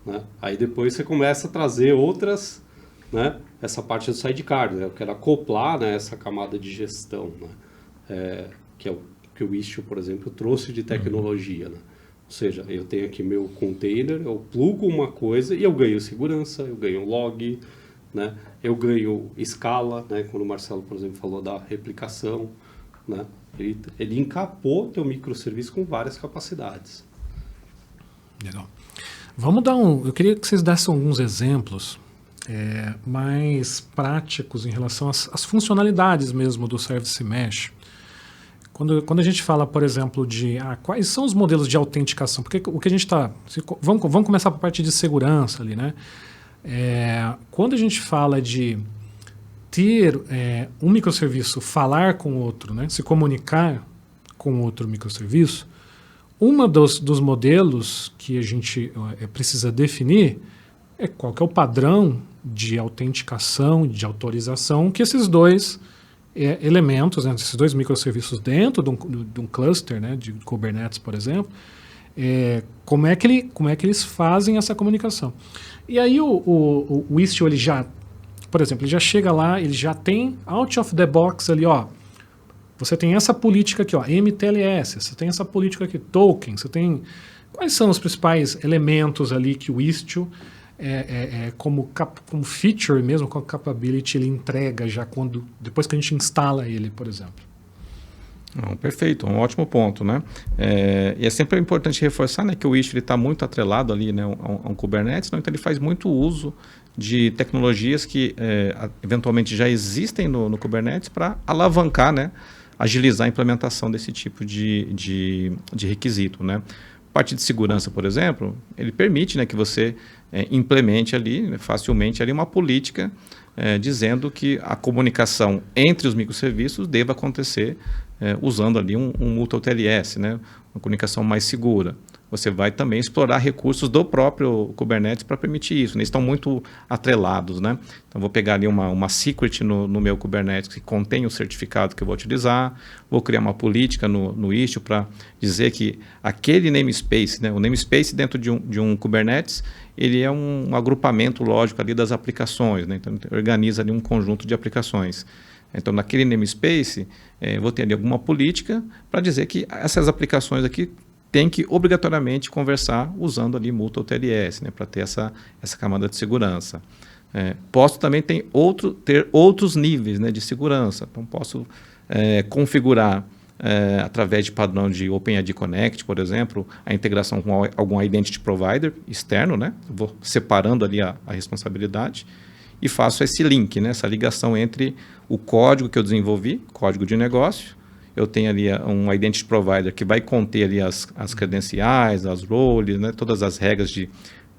Né? Aí depois você começa a trazer outras, né? Essa parte do sidecar, né? Eu quero acoplar, né, essa camada de gestão, né? Que é o que o Istio, por exemplo, trouxe de tecnologia. Né? Ou seja, eu tenho aqui meu container, eu plugo uma coisa e eu ganho segurança, eu ganho log, né? Eu ganho escala, né? Quando o Marcelo, por exemplo, falou da replicação, né? Ele encapou teu microserviço com várias capacidades. Legal. Vamos dar eu queria que vocês dessem alguns exemplos mais práticos em relação às funcionalidades mesmo do Service Mesh. Quando a gente fala, por exemplo, de quais são os modelos de autenticação, porque o que a gente está... Vamos começar por parte de segurança ali, né? Quando a gente fala de ter um microserviço falar com outro, né? Se comunicar com outro microserviço, dos modelos que a gente precisa definir é qual que é o padrão de autenticação, de autorização que esses dois elementos, né, esses dois microserviços dentro de um cluster, né, de Kubernetes, por exemplo, como é que eles fazem essa comunicação. E aí o Istio, ele já, por exemplo, ele já chega lá, ele já tem out of the box ali, ó, você tem essa política aqui, ó, MTLS, você tem essa política aqui, token, você tem... Quais são os principais elementos ali que o Istio, como feature mesmo, com capability, ele entrega já depois que a gente instala ele, por exemplo? Perfeito, um ótimo ponto, né? E é sempre importante reforçar, né, que o Istio está muito atrelado ali, né, a um Kubernetes, então ele faz muito uso de tecnologias que eventualmente já existem no Kubernetes para alavancar, né, agilizar a implementação desse tipo de requisito, né? Parte de segurança, por exemplo, ele permite, né, que você implemente ali, né, facilmente ali uma política dizendo que a comunicação entre os microserviços deva acontecer usando ali um multi-TLS, né, uma comunicação mais segura. Você vai também explorar recursos do próprio Kubernetes para permitir isso, né? Estão muito atrelados, né? Então, vou pegar ali uma secret no meu Kubernetes que contém o certificado que eu vou utilizar, vou criar uma política no Istio para dizer que aquele namespace, né? O namespace dentro de um Kubernetes, ele é um agrupamento lógico ali das aplicações, né? Então, organiza ali um conjunto de aplicações. Então, naquele namespace, vou ter ali alguma política para dizer que essas aplicações aqui tem que obrigatoriamente conversar usando ali multi-TLS, né, para ter essa camada de segurança. Posso também ter outros níveis, né, de segurança. Então, posso configurar através de padrão de OpenID Connect, por exemplo, a integração com algum Identity Provider externo, né? Vou separando ali a responsabilidade e faço esse link, né, essa ligação entre o código que eu desenvolvi, código de negócio. Eu tenho ali um Identity Provider que vai conter ali as credenciais, as roles, né, todas as regras de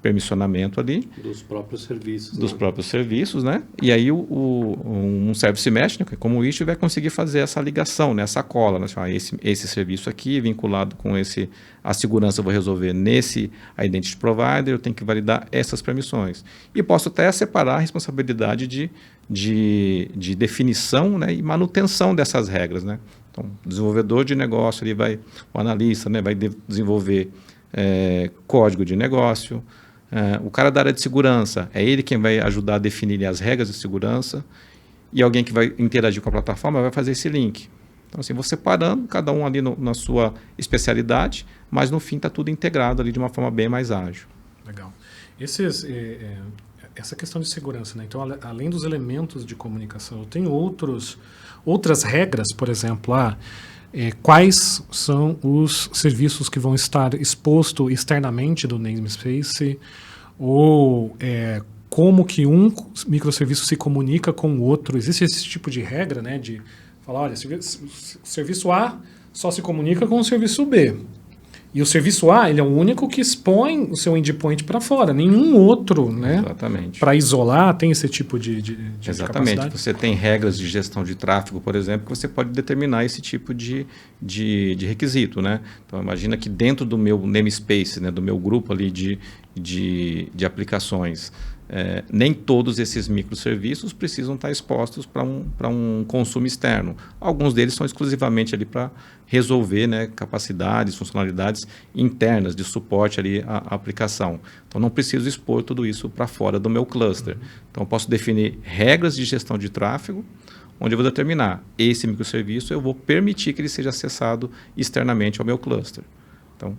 permissionamento ali. Dos próprios serviços. Dos próprios serviços, né? E aí um Service Mesh, né, como o Istio, vai conseguir fazer essa ligação, né, essa cola. Né? Esse serviço aqui, vinculado com a segurança eu vou resolver nesse Identity Provider, eu tenho que validar essas permissões. E posso até separar a responsabilidade de definição, né, e manutenção dessas regras. Né? Então, o desenvolvedor de negócio, o analista, né, vai desenvolver código de negócio. O cara da área de segurança, é ele quem vai ajudar a definir as regras de segurança, e alguém que vai interagir com a plataforma vai fazer esse link. Então, assim, vou separando, cada um ali na sua especialidade, mas no fim está tudo integrado ali de uma forma bem mais ágil. Legal. Essa questão de segurança, né? Então, além dos elementos de comunicação, eu tenho outras regras, por exemplo, quais são os serviços que vão estar expostos externamente do namespace, ou como que um microserviço se comunica com o outro. Existe esse tipo de regra, né, de falar, olha, o serviço A só se comunica com o serviço B. E o serviço A, ele é o único que expõe o seu endpoint para fora. Nenhum outro, né, para isolar, tem esse tipo de Exatamente. capacidade. Você tem regras de gestão de tráfego, por exemplo, que você pode determinar esse tipo de requisito. Né? Então, imagina que dentro do meu namespace, né, do meu grupo ali de aplicações, nem todos esses microserviços precisam estar expostos para um consumo externo. Alguns deles são exclusivamente ali para resolver, né, capacidades, funcionalidades internas de suporte ali à aplicação. Então, não preciso expor tudo isso para fora do meu cluster. Então, eu posso definir regras de gestão de tráfego, onde eu vou determinar esse microserviço, eu vou permitir que ele seja acessado externamente ao meu cluster. Então,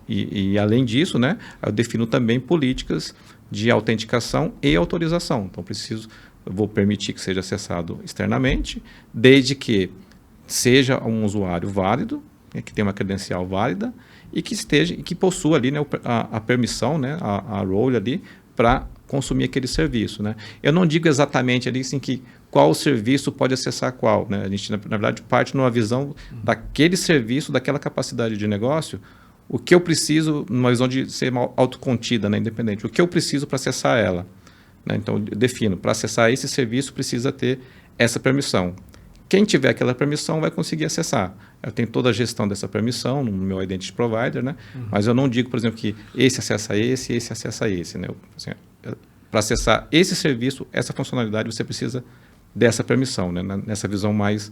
e além disso, né, eu defino também políticas de autenticação e autorização. Então, eu vou permitir que seja acessado externamente, desde que seja um usuário válido, né, que tenha uma credencial válida e que possua ali, né, a permissão, né, a role ali para consumir aquele serviço. Né? Eu não digo exatamente ali assim, qual serviço pode acessar qual. Né? A gente, na verdade, parte numa visão daquele serviço, daquela capacidade de negócio, o que eu preciso, numa visão de ser autocontida, né, independente, o que eu preciso para acessar ela. Né? Então, eu defino, para acessar esse serviço, precisa ter essa permissão. Quem tiver aquela permissão vai conseguir acessar. Eu tenho toda a gestão dessa permissão no meu Identity Provider, né? Mas eu não digo, por exemplo, que esse acessa esse acessa esse. Né? Assim, para acessar esse serviço, essa funcionalidade, você precisa dessa permissão, né? Nessa visão mais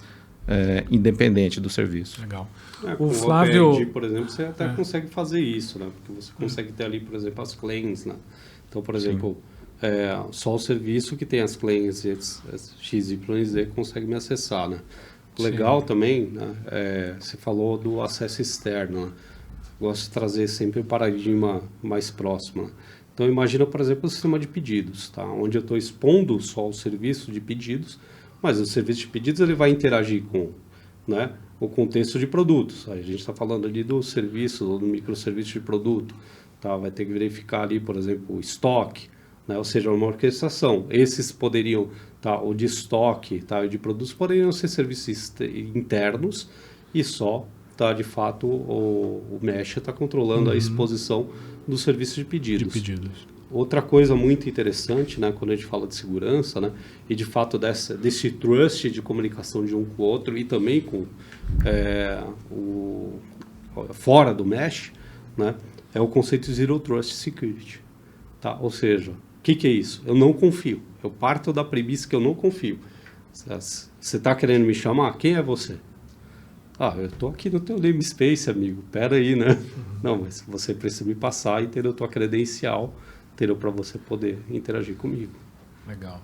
independente do serviço. Legal. O Flávio, API, por exemplo, você até consegue fazer isso, né? Porque você consegue ter ali, por exemplo, as claims, né? Então, por exemplo, só o serviço que tem as claims X, Y, Z consegue me acessar, né? Legal também, né? Você falou do acesso externo, né? Gosto de trazer sempre o paradigma mais próximo. Né? Então, imagina, por exemplo, o sistema de pedidos, tá? Onde eu estou expondo só o serviço de pedidos, mas o serviço de pedidos ele vai interagir com, né, o contexto de produtos. A gente está falando ali do serviço, ou do microserviço de produto. Tá? Vai ter que verificar ali, por exemplo, o estoque, né? Ou seja, uma orquestração. Esses poderiam, o de estoque, e de produtos poderiam ser serviços internos e só, de fato, o Mesh está controlando a exposição do serviço de pedidos. Outra coisa muito interessante, né, quando a gente fala de segurança, né, e de fato desse trust de comunicação de um com o outro e também com fora do Mesh, né, é o conceito de Zero Trust Security. Tá? Ou seja, o que é isso? Eu não confio. Eu parto da premissa que eu não confio. Você está querendo me chamar? Quem é você? Eu estou aqui no teu namespace, amigo. Pera aí, né? Não, mas você precisa me passar e ter a tua credencial para você poder interagir comigo. Legal.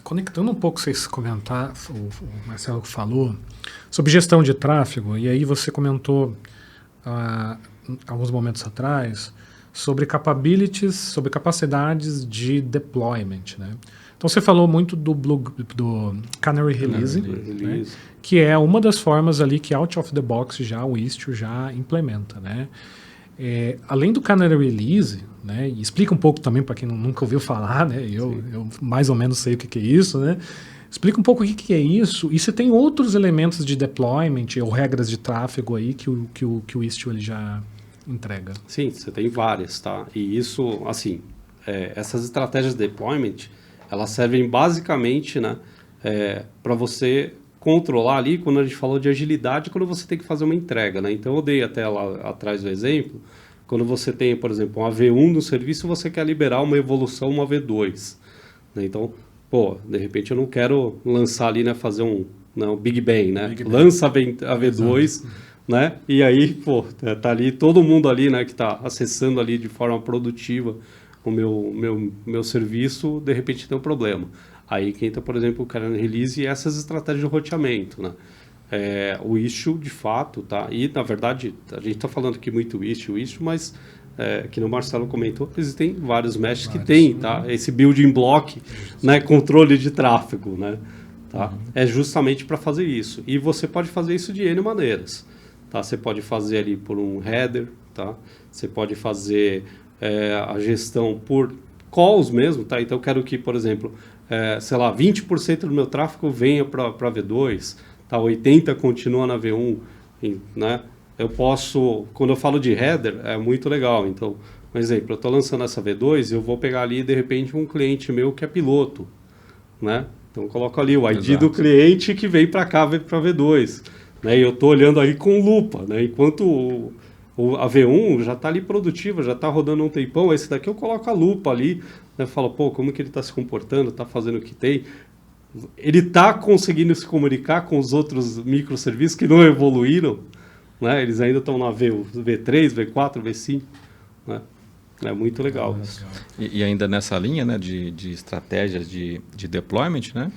Conectando um pouco vocês comentaram, o Marcelo falou sobre gestão de tráfego, e aí você comentou alguns momentos atrás sobre capabilities, sobre capacidades de deployment, né? Então você falou muito do Canary Release, né? Que é uma das formas ali que out of the box já o Istio já implementa, né? Além do Canary Release, né, e explica um pouco também para quem nunca ouviu falar, né, eu mais ou menos sei o que é isso, né, explica um pouco o que é isso, e se tem outros elementos de deployment ou regras de tráfego aí que o Istio ele já entrega. Sim, você tem várias, tá? E isso, assim, essas estratégias de deployment, elas servem basicamente, né, para você controlar ali, quando a gente falou de agilidade, quando você tem que fazer uma entrega, né? Então, eu dei até lá atrás o exemplo, quando você tem, por exemplo, uma V1 no serviço, você quer liberar uma evolução, uma V2, né? Então, pô, de repente eu não quero lançar ali, né, fazer um Big Bang, né? Lança a V2, exato, né? E aí, pô, tá ali todo mundo ali, né, que tá acessando ali de forma produtiva o meu serviço, de repente tem um problema. Aí que entra, por exemplo, o Canary Release e essas estratégias de roteamento, né? O issue, de fato, tá? E, na verdade, a gente está falando aqui muito issue, mas, que o Marcelo comentou, existem vários meshes que têm, tá? Esse building block, né? Controle de tráfego, né? Tá? É justamente para fazer isso. E você pode fazer isso de N maneiras, tá? Você pode fazer ali por um header, tá? Você pode fazer a gestão por calls mesmo, tá? Então, eu quero que, por exemplo, sei lá, 20% do meu tráfego venha para V2, tá? 80% continua na V1, né? Eu posso, quando eu falo de header, é muito legal. Então, por exemplo, eu estou lançando essa V2 e eu vou pegar ali, de repente, um cliente meu que é piloto, né? Então, eu coloco ali o ID do cliente que vem para cá, vem para V2, né? E eu estou olhando aí com lupa, né? Enquanto a V1 já está ali produtiva, já está rodando um tempão, esse daqui eu coloco a lupa ali, né? Eu falo, pô, como que ele está se comportando, está fazendo o que tem? Ele está conseguindo se comunicar com os outros microserviços que não evoluíram, né? Eles ainda estão na V3, V4, V5, né? É muito legal isso. E ainda nessa linha, né, de estratégias de deployment, né,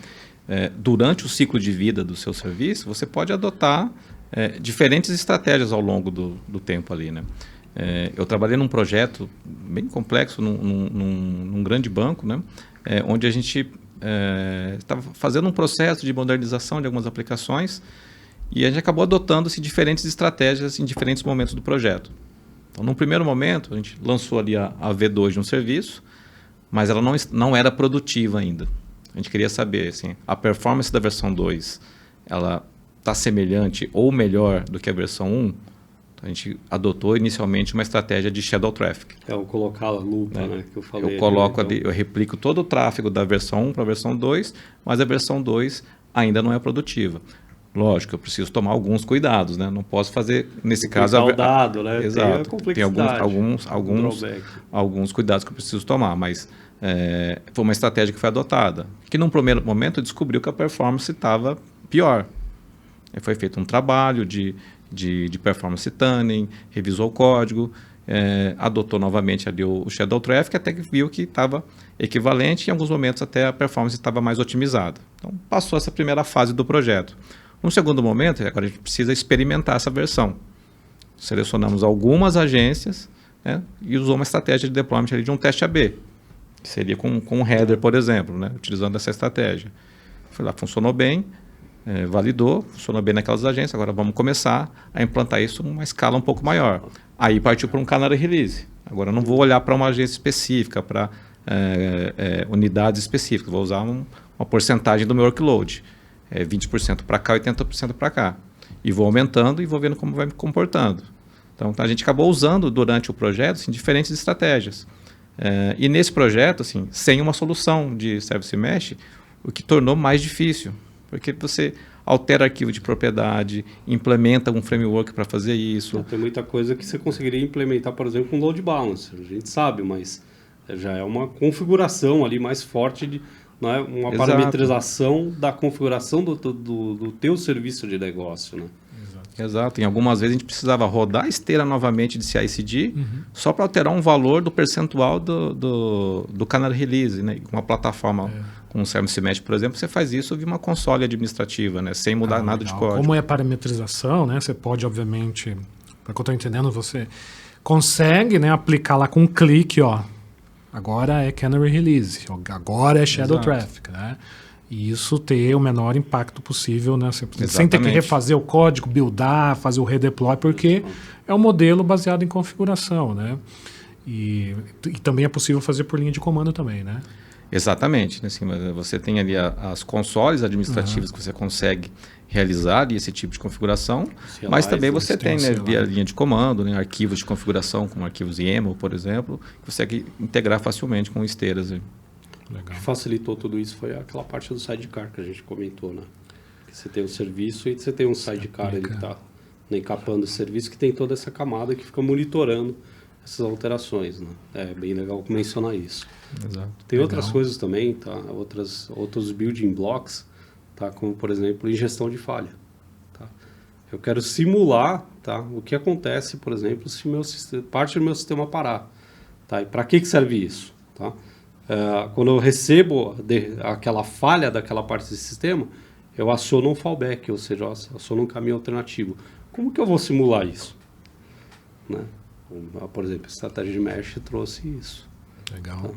durante o ciclo de vida do seu serviço, você pode adotar diferentes estratégias ao longo do tempo ali, né? Eu trabalhei num projeto bem complexo, num grande banco, né, onde a gente estava fazendo um processo de modernização de algumas aplicações e a gente acabou adotando-se diferentes estratégias em diferentes momentos do projeto. Então, num primeiro momento, a gente lançou ali a V2 de um serviço, mas ela não era produtiva ainda. A gente queria saber, assim, a performance da versão 2, ela está semelhante ou melhor do que a versão 1? Então, a gente adotou inicialmente uma estratégia de shadow traffic. Eu colocar a lupa, né, que eu falei. Eu coloco ali, eu replico todo o tráfego da versão 1 para a versão 2, mas a versão 2 ainda não é produtiva. Lógico, eu preciso tomar alguns cuidados, né? Não posso fazer, nesse caso... o dado, né? Exato. Tem alguns cuidados que eu preciso tomar, mas foi uma estratégia que foi adotada. Que num primeiro momento descobriu que a performance estava pior. Foi feito um trabalho de performance tuning, revisou o código, adotou novamente ali o shadow traffic, até que viu que estava equivalente e em alguns momentos até a performance estava mais otimizada. Então, passou essa primeira fase do projeto. No segundo momento, agora a gente precisa experimentar essa versão. Selecionamos algumas agências, né, e usou uma estratégia de deployment ali de um teste AB, que seria com um header, por exemplo, né, utilizando essa estratégia. Foi lá, funcionou bem, validou, funcionou bem naquelas agências, agora vamos começar a implantar isso numa escala um pouco maior. Aí partiu para um Canary Release. Agora eu não vou olhar para uma agência específica, para unidades específicas, vou usar uma porcentagem do meu workload. 20% para cá, 80% para cá. E vou aumentando e vou vendo como vai me comportando. Então, a gente acabou usando durante o projeto assim, diferentes estratégias. E nesse projeto, assim, sem uma solução de Service Mesh, o que tornou mais difícil. Porque você altera arquivo de propriedade, implementa um framework para fazer isso. Tem muita coisa que você conseguiria implementar, por exemplo, com Load Balancer. A gente sabe, mas já é uma configuração ali mais forte não é uma Exato. parametrização da configuração do teu serviço de negócio, né? Exato. Em algumas vezes a gente precisava rodar a esteira novamente de CI/CD só para alterar um valor do percentual do Canary Release, né? Com uma plataforma, com um Service Mesh, por exemplo, você faz isso via uma console administrativa, né? Sem mudar nada de código. Como é parametrização, né? Você pode, obviamente, para que eu estou entendendo, você consegue, né, aplicar lá com um clique, ó. Agora é Canary Release, agora é Shadow Traffic, né? E isso ter o menor impacto possível, né? Sem ter que refazer o código, buildar, fazer o redeploy, porque é um modelo baseado em configuração, né? E também é possível fazer por linha de comando também, né? Exatamente. Assim, você tem ali as consoles administrativas que você consegue realizar ali esse tipo de configuração, CLIs, mas também né? você tem, né, via linha de comando, né, arquivos de configuração, como arquivos YAML, por exemplo, que você consegue integrar facilmente com esteiras. O que facilitou tudo isso foi aquela parte do sidecar que a gente comentou, né? Que você tem um serviço e você tem um sidecar ali que está encapando o serviço, que tem toda essa camada que fica monitorando essas alterações, né? É bem legal mencionar isso. Exato. Tem outras coisas também, tá? Outros building blocks, tá? Como, por exemplo, ingestão de falha. Tá? Eu quero simular, tá? O que acontece, por exemplo, se parte do meu sistema parar. Tá? E para que serve isso? Tá? Quando eu recebo aquela falha daquela parte do sistema, eu aciono um fallback, ou seja, eu aciono um caminho alternativo. Como que eu vou simular isso? Né? Por exemplo, a estratégia de mesh trouxe isso. Legal.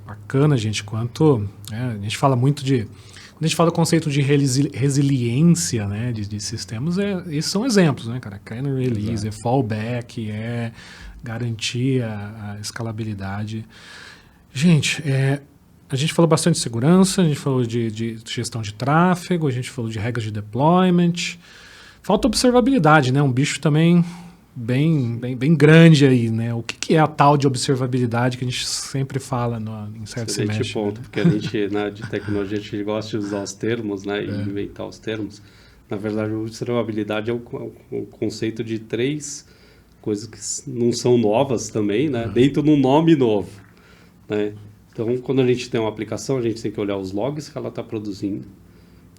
Bacana, gente. A gente fala muito de... Quando a gente fala do conceito de resiliência, né, de sistemas, esses são exemplos, né, cara? Kernel release, é fallback, é garantir a escalabilidade. Gente, a gente falou bastante de segurança, a gente falou de gestão de tráfego, a gente falou de regras de deployment. Falta observabilidade, né? Um bicho também bem grande aí, né? O que é a tal de observabilidade que a gente sempre fala em Service Mesh? Ponto, porque a gente, né, de tecnologia, a gente gosta de usar os termos, né, e inventar os termos. Na verdade, a observabilidade é o conceito de 3 coisas que não são novas também, né, dentro de um nome novo, né? Então, quando a gente tem uma aplicação, a gente tem que olhar os logs que ela está produzindo,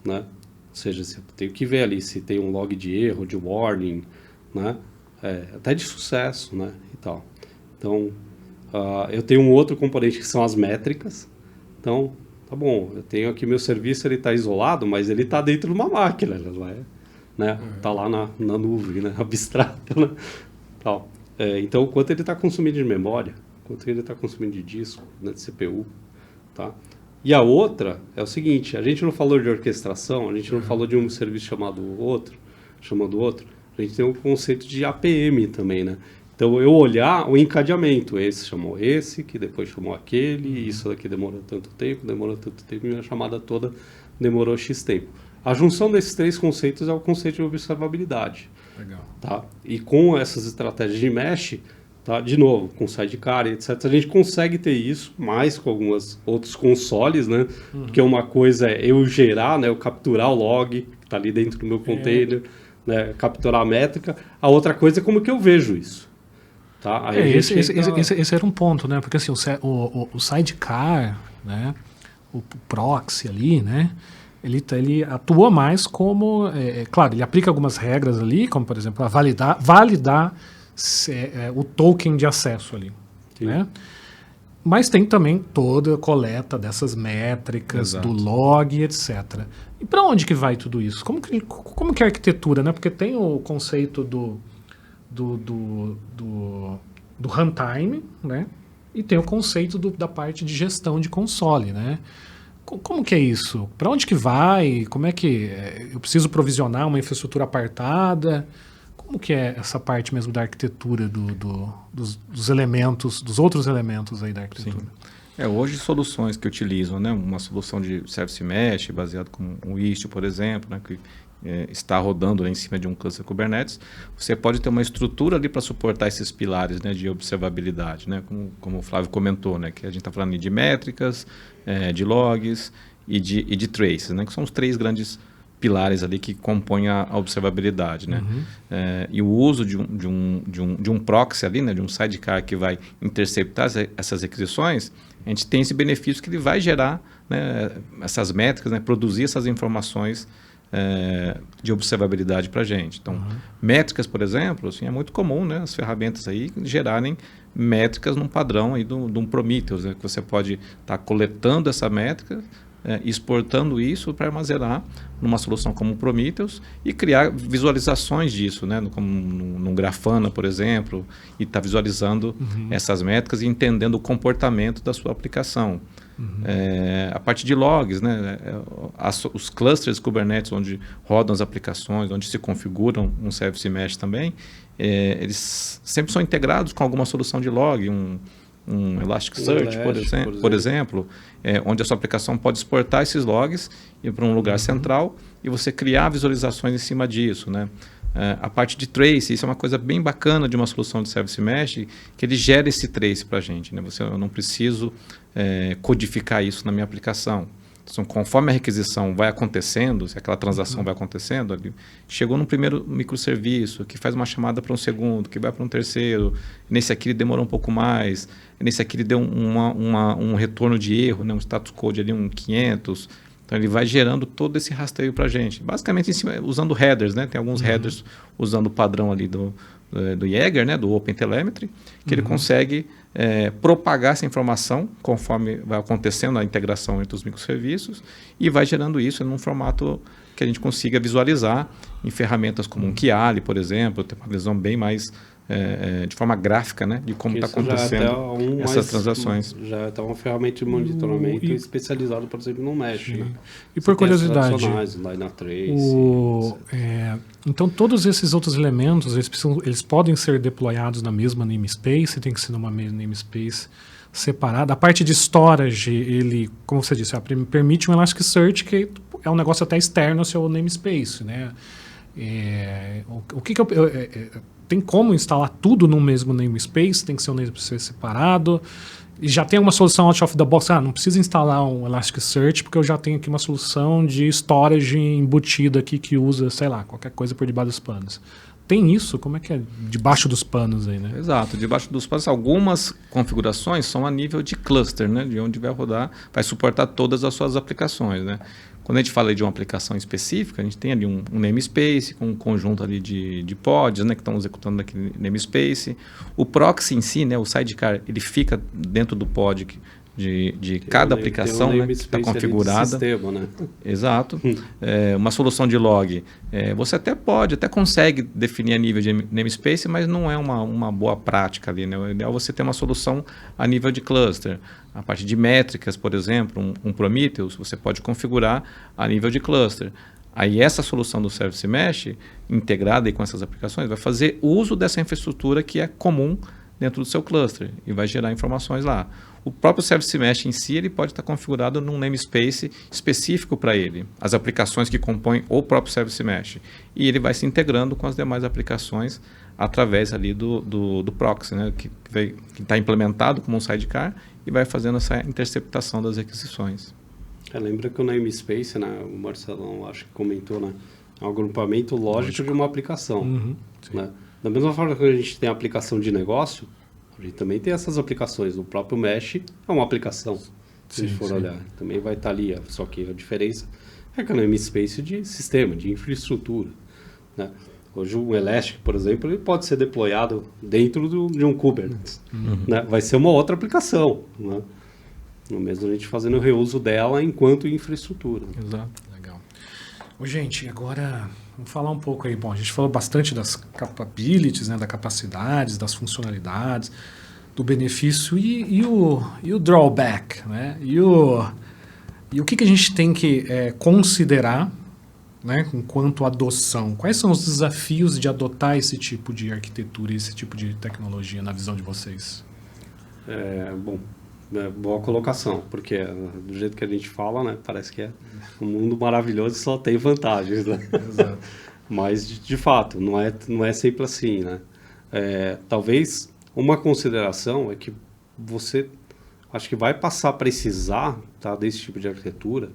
né? Ou seja, eu tenho que ver ali se tem um log de erro, de warning, né? Até de sucesso, né? E tal. Então, eu tenho um outro componente que são as métricas. Então, tá bom, eu tenho aqui meu serviço, ele está isolado, mas ele está dentro de uma máquina, né? Tá lá na nuvem, né? Abstrato, né? Tal. Então, quanto ele está consumindo de memória, quanto ele está consumindo de disco, né? De CPU, tá? E a outra é o seguinte, a gente não falou de orquestração, a gente não falou de um serviço chamando outro, a gente tem o conceito de APM também, né? Então, eu olhar o encadeamento, esse chamou esse, que depois chamou aquele, isso daqui demorou tanto tempo, e a chamada toda demorou X tempo. A junção desses 3 conceitos é o conceito de observabilidade. Legal. Tá? E com essas estratégias de mesh, tá? De novo, com sidecar e etc., a gente consegue ter isso, mais com alguns outros consoles, né? Porque uma coisa é eu gerar, né? Eu capturar o log, que está ali dentro do meu container, né? Capturar a métrica. A outra coisa é como que eu vejo isso. Tá? Aí esse era um ponto, né? Porque assim, o sidecar, né? O proxy ali, né? Ele atua mais como... claro, ele aplica algumas regras ali, como por exemplo, a validar o token de acesso ali, né? Mas tem também toda a coleta dessas métricas, do log, etc. E para onde que vai tudo isso? Como que é a arquitetura, né? Porque tem o conceito do runtime, né? E tem o conceito da parte de gestão de console, né? Como que é isso? Para onde que vai? Como é que... eu preciso provisionar uma infraestrutura apartada? Como que é essa parte mesmo da arquitetura dos elementos, dos outros elementos aí da arquitetura? Sim. Hoje soluções que utilizam, né, uma solução de Service Mesh baseado com o Istio, por exemplo, né, que está rodando em cima de um cluster Kubernetes, você pode ter uma estrutura ali para suportar esses pilares, né, de observabilidade, né, como o Flávio comentou, né, que a gente está falando de métricas, de logs e de traces, né, que são os 3 grandes pilares ali que compõem a observabilidade, né? E o uso de um proxy ali, né, de um sidecar que vai interceptar essas requisições, a gente tem esse benefício que ele vai gerar, né, essas métricas, né, produzir essas informações de observabilidade para a gente. Então, métricas, por exemplo, assim, é muito comum, né, as ferramentas aí gerarem métricas num padrão aí de um Prometheus, né, que você pode estar coletando essa métrica, exportando isso para armazenar numa solução como o Prometheus e criar visualizações disso, né? Como num Grafana, por exemplo, e estar visualizando essas métricas e entendendo o comportamento da sua aplicação. A parte de logs, né? Os clusters Kubernetes onde rodam as aplicações, onde se configuram um Service Mesh também, eles sempre são integrados com alguma solução de log, um um Elasticsearch, por exemplo, onde a sua aplicação pode exportar esses logs ir para um lugar central e você criar visualizações em cima disso, né? A parte de trace, isso é uma coisa bem bacana de uma solução de Service Mesh, que ele gera esse trace para a gente, né? Eu não preciso codificar isso na minha aplicação. Então, conforme a requisição vai acontecendo, se aquela transação vai acontecendo, ali, chegou num primeiro microserviço, que faz uma chamada para um segundo, que vai para um terceiro, nesse aqui ele demorou um pouco mais, nesse aqui ele deu um retorno de erro, né? Um status code ali, um 500. Então ele vai gerando todo esse rastreio para a gente. Basicamente em cima, usando headers, né? Tem alguns headers usando o padrão ali do Jaeger, né? Do OpenTelemetry, que ele consegue propagar essa informação conforme vai acontecendo a integração entre os microserviços e vai gerando isso num formato que a gente consiga visualizar em ferramentas como um Kiali, por exemplo, ter uma visão bem mais de forma gráfica, né, de como está acontecendo essas transações. Já está uma ferramenta de monitoramento especializada, por exemplo, no Mesh. Né? E por curiosidade, então todos esses outros elementos, eles podem ser deployados na mesma namespace, tem que ser numa mesma namespace separada. A parte de storage, ele, como você disse, permite um Elasticsearch, que é um negócio até externo ao seu namespace, né? Tem como instalar tudo no mesmo namespace? Tem que ser um namespace separado? E já tem uma solução out of the box? Não precisa instalar um Elasticsearch, porque eu já tenho aqui uma solução de storage embutida aqui que usa, sei lá, qualquer coisa por debaixo dos panos. Tem isso? Como é que é debaixo dos panos aí, né? Exato, debaixo dos panos. Algumas configurações são a nível de cluster, né? De onde vai rodar, vai suportar todas as suas aplicações, né? Quando a gente fala de uma aplicação específica, a gente tem ali um namespace com um conjunto ali de pods, né, que estão executando naquele namespace. O proxy em si, né, o sidecar, ele fica dentro do pod de cada aplicação, né, que está configurada. Sistema, né? Exato. Uma solução de log, você até consegue definir a nível de namespace, mas não é uma boa prática ali, né? O ideal é você ter uma solução a nível de cluster. A parte de métricas, por exemplo, um Prometheus, você pode configurar a nível de cluster. Aí essa solução do Service Mesh, integrada aí com essas aplicações, vai fazer uso dessa infraestrutura que é comum dentro do seu cluster e vai gerar informações lá. O próprio Service Mesh em si, ele pode estar configurado num namespace específico para ele, as aplicações que compõem o próprio Service Mesh. E ele vai se integrando com as demais aplicações através ali do proxy, né, que está implementado como um sidecar e vai fazendo essa interceptação das requisições. Lembra que o namespace, né, o Marcelão acho que comentou, né, é um agrupamento lógico de uma aplicação. Né? Da mesma forma que a gente tem a aplicação de negócio, a gente também tem essas aplicações. O próprio Mesh é uma aplicação, se a gente for olhar. Também vai estar ali, só que a diferença é que é um namespace de sistema, de infraestrutura. Né? Hoje um Elastic, por exemplo, ele pode ser deployado dentro de um Kubernetes. Né? Vai ser uma outra aplicação. Né? No mesmo a gente fazendo o reuso dela enquanto infraestrutura. Exato. Legal. Gente, agora vamos falar um pouco aí. Bom, a gente falou bastante das capabilities, né, das capacidades, das funcionalidades, do benefício e o drawback, né? E o que a gente tem que considerar, né, enquanto adoção? Quais são os desafios de adotar esse tipo de arquitetura, esse tipo de tecnologia na visão de vocês? Boa colocação, porque do jeito que a gente fala, né, parece que é um mundo maravilhoso e só tem vantagens, né? Exato. Mas, de fato, não é sempre assim, né? Talvez uma consideração é que você, acho que vai passar a precisar, tá, desse tipo de arquitetura,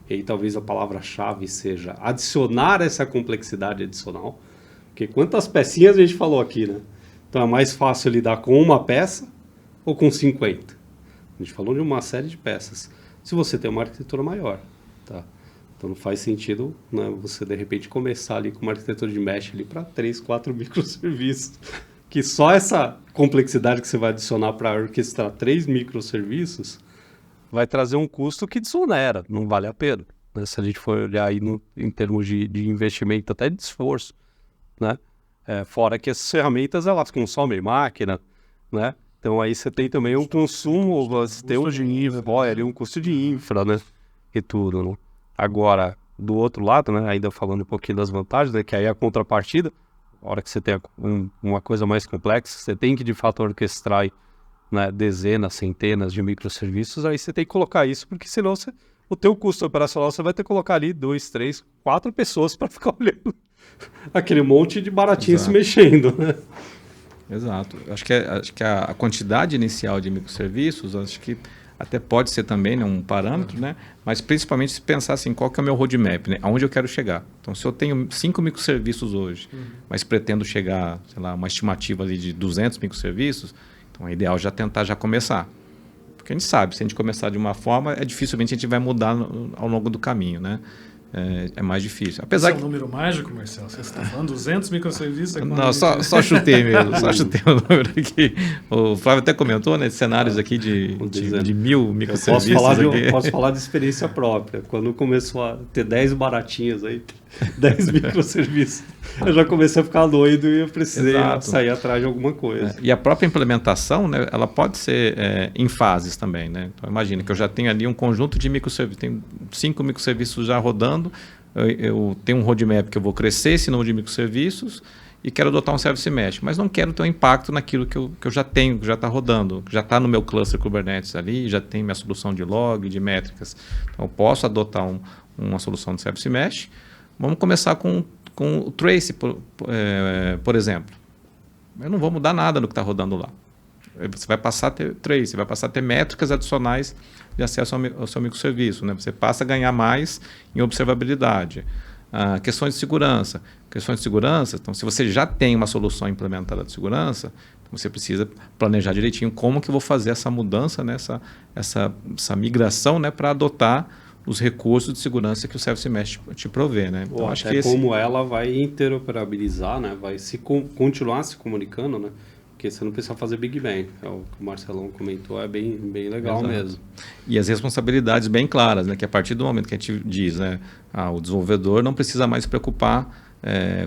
e aí talvez a palavra-chave seja adicionar essa complexidade adicional, porque quantas pecinhas a gente falou aqui, né? Então é mais fácil lidar com uma peça ou com 50? A gente falou de uma série de peças. Se você tem uma arquitetura maior, tá? Então não faz sentido, né, você de repente começar ali com uma arquitetura de mesh ali para 3, 4 microserviços, que só essa complexidade que você vai adicionar para orquestrar 3 microserviços vai trazer um custo que desonera, não vale a pena, né? Se a gente for olhar aí em termos de investimento, até de esforço, né? Fora que essas ferramentas elas consomem máquina, né? Então aí você tem também um consumo, você tem um custo de infra, né? E tudo, né? Agora, do outro lado, né? Ainda falando um pouquinho das vantagens, né? Que aí a contrapartida, a hora que você tem uma coisa mais complexa, você tem que de fato orquestrar né, dezenas, centenas de microserviços, aí você tem que colocar isso, porque senão o teu custo operacional você vai ter que colocar ali 2, 3, 4 pessoas para ficar olhando. Aquele monte de baratinho se Exato. mexendo, né? Exato. Acho que a quantidade inicial de microserviços, acho que até pode ser também, né, um parâmetro, né? Mas principalmente se pensar assim, qual que é o meu roadmap, né? Aonde eu quero chegar. Então, se eu tenho 5 microserviços hoje, mas pretendo chegar, sei lá, uma estimativa ali de 200 microserviços, então é ideal já tentar já começar. Porque a gente sabe, se a gente começar de uma forma, dificilmente a gente vai mudar ao longo do caminho, né? É mais difícil. Apesar Esse é um número mágico, Marcelo? Você está falando 200 microserviços? Não, só chutei mesmo, só chutei o número aqui. O Flávio até comentou, né, de cenários aqui de 1.000 microserviços. Posso falar de experiência própria. Quando começou a ter 10 baratinhas aí, 10 microserviços, eu já comecei a ficar doido e eu precisei sair atrás de alguma coisa. E a própria implementação, né, ela pode ser em fases também, né? Então, imagina que eu já tenho ali um conjunto de microserviços, tenho 5 microserviços já rodando, eu tenho um roadmap que eu vou crescer esse número de microserviços e quero adotar um Service Mesh, mas não quero ter um impacto naquilo que eu já tenho, que já está rodando, que já está no meu cluster Kubernetes ali, já tem minha solução de log, de métricas. Então, eu posso adotar uma solução de Service Mesh. Vamos começar com o Trace, por exemplo. Eu não vou mudar nada no que está rodando lá. Você vai passar a ter Trace, vai passar a ter métricas adicionais de acesso ao seu microserviço, né? Você passa a ganhar mais em observabilidade. Questões de segurança. Então, se você já tem uma solução implementada de segurança, você precisa planejar direitinho como que eu vou fazer essa mudança, né? essa migração, né? Para adotar os recursos de segurança que o Service Mesh te provê, né? Então, acho que como ela vai interoperabilizar, né? Vai continuar se comunicando, né? Porque você não precisa fazer Big Bang. É o que o Marcelão comentou, é bem legal. Exato. Mesmo. E as responsabilidades bem claras, né? Que a partir do momento que a gente diz, né? O desenvolvedor não precisa mais se preocupar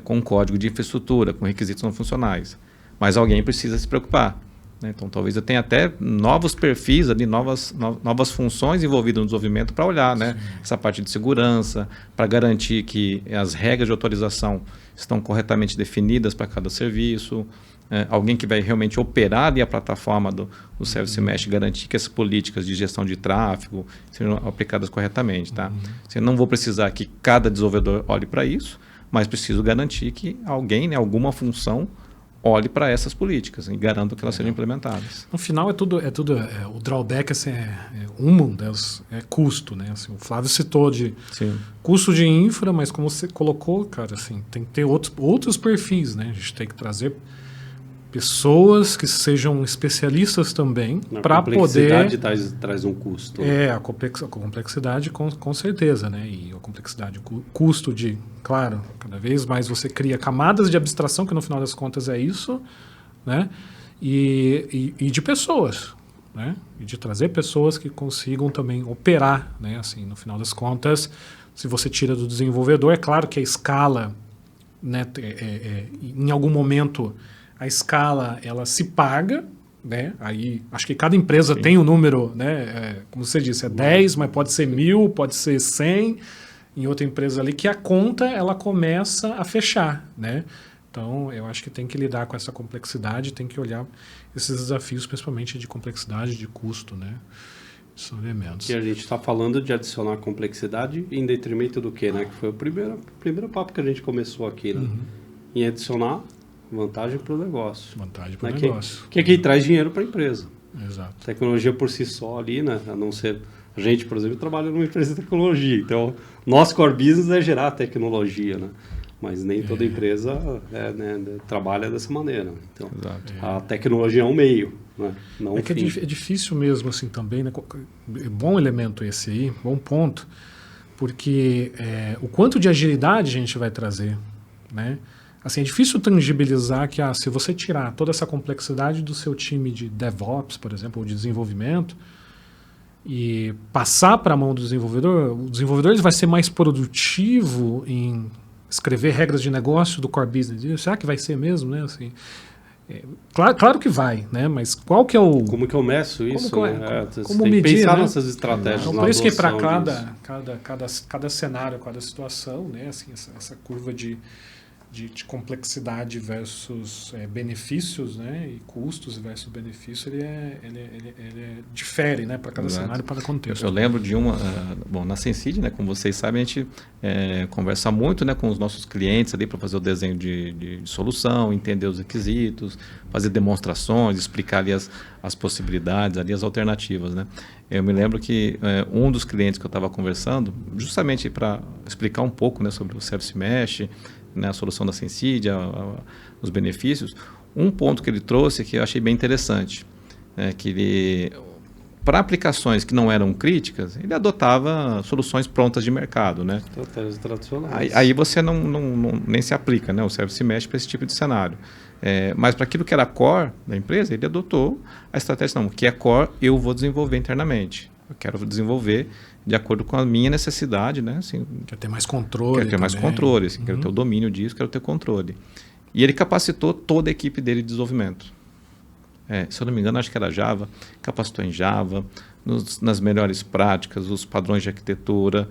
com o código de infraestrutura, com requisitos não funcionais. Mas alguém precisa se preocupar. Né? Então, talvez eu tenha até novos perfis ali, novas funções envolvidas no desenvolvimento para olhar, né? Essa parte de segurança, para garantir que as regras de autorização estão corretamente definidas para cada serviço. Alguém que vai realmente operar ali a plataforma do Service Mesh, garantir que as políticas de gestão de tráfego sejam aplicadas corretamente. Tá? Eu não vou precisar que cada desenvolvedor olhe para isso, mas preciso garantir que alguém, né, alguma função, olhe para essas políticas e garanta que elas sejam implementadas. No final o drawback assim, um delas é custo, né? Assim, o Flávio citou de custo de infra, mas como você colocou, cara, assim, tem que ter outros perfis, né? A gente tem que trazer pessoas que sejam especialistas também para poder... A complexidade traz um custo. A complexidade com certeza, né? E a complexidade, o custo de, claro, cada vez mais você cria camadas de abstração, que no final das contas é isso, né? E de pessoas, né? E de trazer pessoas que consigam também operar, né? Assim, no final das contas, se você tira do desenvolvedor, é claro que a escala, né? Em algum momento... A escala, ela se paga, né? Aí, acho que cada empresa tem um número, né? Como você disse, é 10, mas pode ser 1.000, pode ser 100. Em outra empresa ali, que a conta, ela começa a fechar, né? Então, eu acho que tem que lidar com essa complexidade, tem que olhar esses desafios, principalmente de complexidade, de custo, né? São elementos. E a gente está falando de adicionar complexidade em detrimento do quê, né? Que foi o primeiro papo que a gente começou aqui, né? Em adicionar... Vantagem para o negócio. Vantagem para o negócio. Que traz dinheiro para a empresa. Exato. Tecnologia por si só ali, né? A não ser... A gente, por exemplo, trabalha numa empresa de tecnologia. Então, nosso core business é gerar tecnologia, né? Mas nem toda empresa trabalha dessa maneira. Então, a tecnologia é um meio, né? Não um fim. É difícil mesmo, assim, também, né? Bom elemento esse aí, bom ponto. Porque o quanto de agilidade a gente vai trazer, né? Assim, é difícil tangibilizar que se você tirar toda essa complexidade do seu time de DevOps, por exemplo, ou de desenvolvimento, e passar para a mão do desenvolvedor, o desenvolvedor ele vai ser mais produtivo em escrever regras de negócio do core business. Será que vai ser mesmo? Né? Assim, claro que vai, né? Mas qual que é o... Como que eu meço isso? Como tem medir, que pensar né? nessas estratégias. Então, por isso que para cada cenário, cada situação, né? Assim, essa curva de de complexidade versus benefícios, né? E custos versus benefícios, ele difere, né? Para cada Exato. cenário, para contexto. Eu lembro de uma... bom, na Sensid, né, como vocês sabem, a gente conversa muito, né, com os nossos clientes ali para fazer o desenho de solução, entender os requisitos, fazer demonstrações, explicar ali as possibilidades, ali as alternativas, né? Eu me lembro que um dos clientes que eu estava conversando, justamente para explicar um pouco, né, sobre o Service Mesh, né, a solução da Sensid, os benefícios, um ponto que ele trouxe que eu achei bem interessante, que ele, para aplicações que não eram críticas, ele adotava soluções prontas de mercado, né? Estratégias tradicionais. Aí você nem se aplica, né, o Service Mesh para esse tipo de cenário. Mas para aquilo que era core da empresa, ele adotou a estratégia, não, o que é core eu vou desenvolver internamente. Eu quero desenvolver de acordo com a minha necessidade, né? Assim, quero ter mais controle. Quero ter mais controle, assim, quero ter o domínio disso, quero ter controle. E ele capacitou toda a equipe dele de desenvolvimento. Se eu não me engano, acho que era Java, capacitou em Java, nas melhores práticas, os padrões de arquitetura,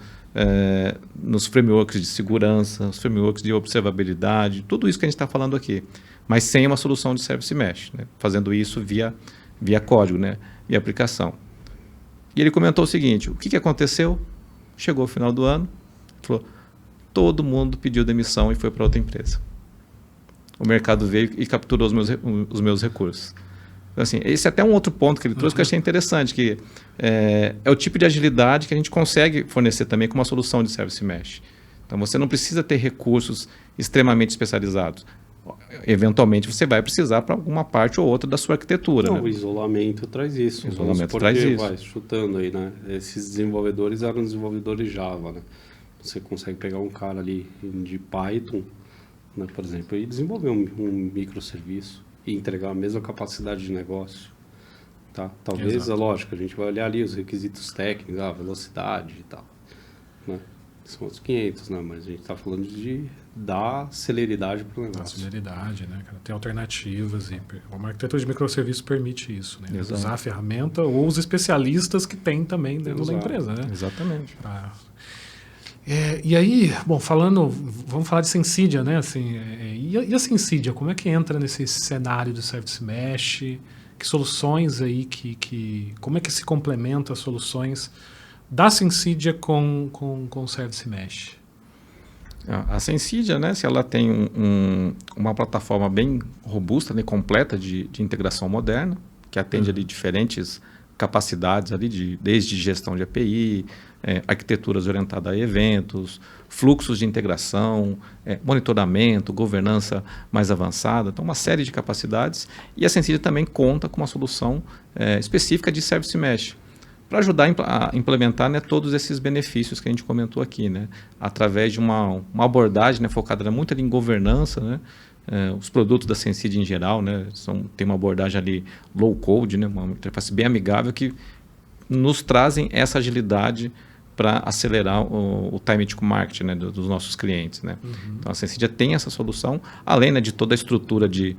nos frameworks de segurança, os frameworks de observabilidade, tudo isso que a gente está falando aqui, mas sem uma solução de Service Mesh, né? Fazendo isso via código, né? Via aplicação. E ele comentou o seguinte, o que aconteceu? Chegou o final do ano, falou, todo mundo pediu demissão e foi para outra empresa. O mercado veio e capturou os meus recursos. Então, assim, esse é até um outro ponto que ele trouxe que eu achei interessante, que é o tipo de agilidade que a gente consegue fornecer também com uma solução de Service Mesh. Então, você não precisa ter recursos extremamente especializados. Eventualmente, você vai precisar para alguma parte ou outra da sua arquitetura. Não, né? O isolamento traz isso. O isolamento traz isso. Vai, chutando aí, né? Esses desenvolvedores eram desenvolvedores Java, né? Você consegue pegar um cara ali de Python, né, por exemplo, e desenvolver um microserviço e entregar a mesma capacidade de negócio. Tá? Talvez, Exato. é lógico, a gente vai olhar ali os requisitos técnicos, a velocidade e tal. Né? São outros 500, né? Mas a gente está falando de dar celeridade para o negócio. Celeridade, né? Ter alternativas. Uma arquitetura de microserviço permite isso, né? Exato. Usar a ferramenta ou os especialistas que tem também dentro da Exato. empresa, né? Exatamente. E aí, bom, vamos falar de Sensidia, né? Assim, e a Sensidia, como é que entra nesse cenário do Service Mesh? Que soluções aí, como é que se complementa as soluções da Sensidia com o Service Mesh? A Sensidia, né, se ela tem uma plataforma bem robusta, né, completa de integração moderna, que atende ali diferentes capacidades ali desde gestão de API, arquiteturas orientadas a eventos, fluxos de integração, monitoramento, governança mais avançada, então uma série de capacidades. E a Sensidia também conta com uma solução específica de Service Mesh, para ajudar a implementar, né, todos esses benefícios que a gente comentou aqui, né, através de uma abordagem, né, focada muito ali em governança, né, os produtos da Sensidia em geral, né, tem uma abordagem ali low code, né, uma interface bem amigável que nos trazem essa agilidade para acelerar o time to market, né, dos nossos clientes, né. Então a Sensidia tem essa solução, além, né, de toda a estrutura de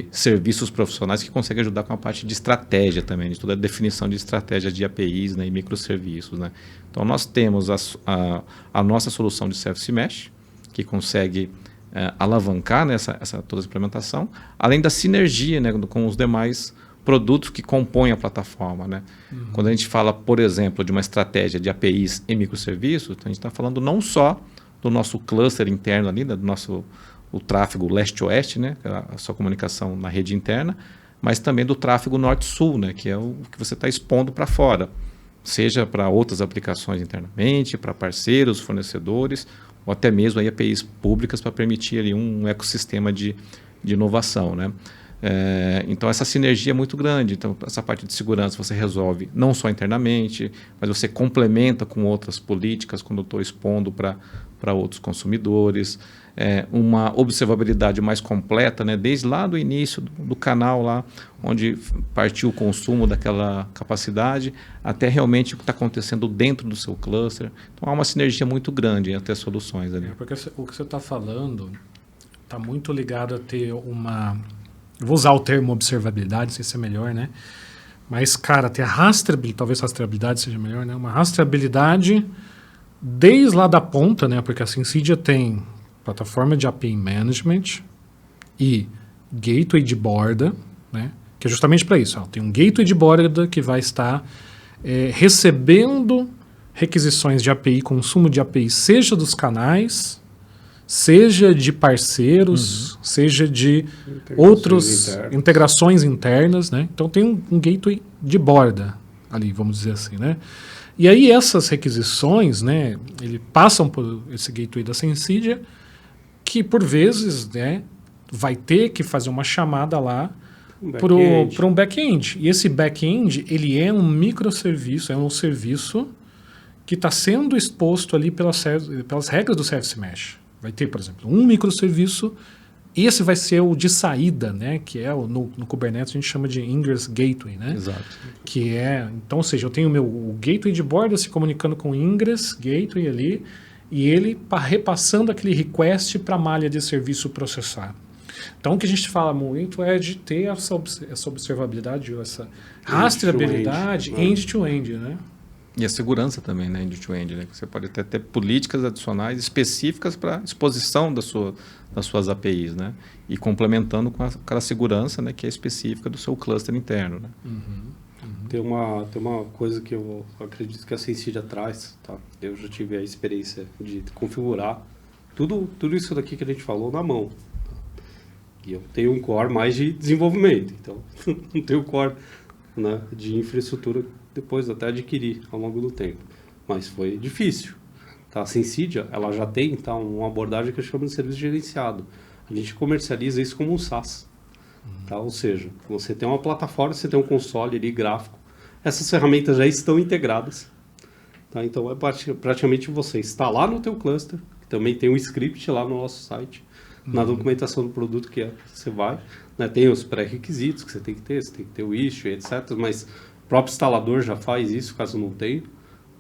serviços profissionais que consegue ajudar com a parte de estratégia também, de toda a definição de estratégias de APIs, né, e microserviços, né. Então nós temos a nossa solução de Service Mesh, que consegue alavancar, né, toda essa implementação, além da sinergia, né, com os demais produtos que compõem a plataforma, né. Quando a gente fala, por exemplo, de uma estratégia de APIs e microserviços, então a gente está falando não só do nosso cluster interno ali, né, do nosso o tráfego leste-oeste, né, a sua comunicação na rede interna, mas também do tráfego norte-sul, né, que é o que você está expondo para fora, seja para outras aplicações internamente, para parceiros, fornecedores, ou até mesmo aí APIs públicas para permitir ali um ecossistema de inovação, né. Então essa sinergia é muito grande. Então essa parte de segurança você resolve não só internamente, mas você complementa com outras políticas quando eu estou expondo para outros consumidores, uma observabilidade mais completa, né, desde lá do início do canal lá, onde partiu o consumo daquela capacidade, até realmente o que está acontecendo dentro do seu cluster. Então há uma sinergia muito grande entre as soluções ali. Porque o que você está falando está muito ligado a ter uma... Eu vou usar o termo observabilidade, não sei se é melhor, né? Mas, cara, ter a rastreabilidade, talvez rastreabilidade seja melhor, né? Uma rastreabilidade desde lá da ponta, né? Porque a Sensidia tem plataforma de API Management e gateway de borda, né? Que é justamente para isso. Tem um gateway de borda que vai estar recebendo requisições de API, consumo de API, seja dos canais, seja de parceiros, seja de outras integrações internas, né? Então tem um gateway de borda ali, vamos dizer assim, né? E aí essas requisições, né, ele passam por esse gateway da Sensidia, que por vezes, né, vai ter que fazer uma chamada lá para um back-end. E esse back-end, ele é um microserviço, é um serviço que está sendo exposto ali pelas regras do Service Mesh. Vai ter, por exemplo, um microserviço, esse vai ser o de saída, né, que é no Kubernetes a gente chama de Ingress Gateway, né? Exato. Que é, então, ou seja, eu tenho o gateway de borda se comunicando com o Ingress Gateway ali, e ele repassando aquele request para a malha de serviço processar. Então, o que a gente fala muito é de ter essa observabilidade, essa rastreabilidade end-to-end, né? E a segurança também, né, end-to-end, né? Você pode até ter políticas adicionais específicas para exposição das suas APIs, né? E complementando com aquela segurança, né, que é específica do seu cluster interno, né? Tem uma coisa que eu acredito que a Sensidia traz, tá? Eu já tive a experiência de configurar tudo isso daqui que a gente falou na mão. Tá? E eu tenho um core mais de desenvolvimento, então não tenho core, né, de infraestrutura depois até adquirir ao longo do tempo. Mas foi difícil. Tá? A Sensidia, ela já tem então, uma abordagem que eu chamo de serviço gerenciado. A gente comercializa isso como um SaaS. Tá? Ou seja, você tem uma plataforma, você tem um console ali gráfico. Essas ferramentas já estão integradas. Tá? Então, é praticamente você instalar no teu cluster. Também tem um script lá no nosso site. Na documentação do produto que você vai. Né? Tem os pré-requisitos que você tem que ter o issue, etc. Mas o próprio instalador já faz isso, caso não tenha.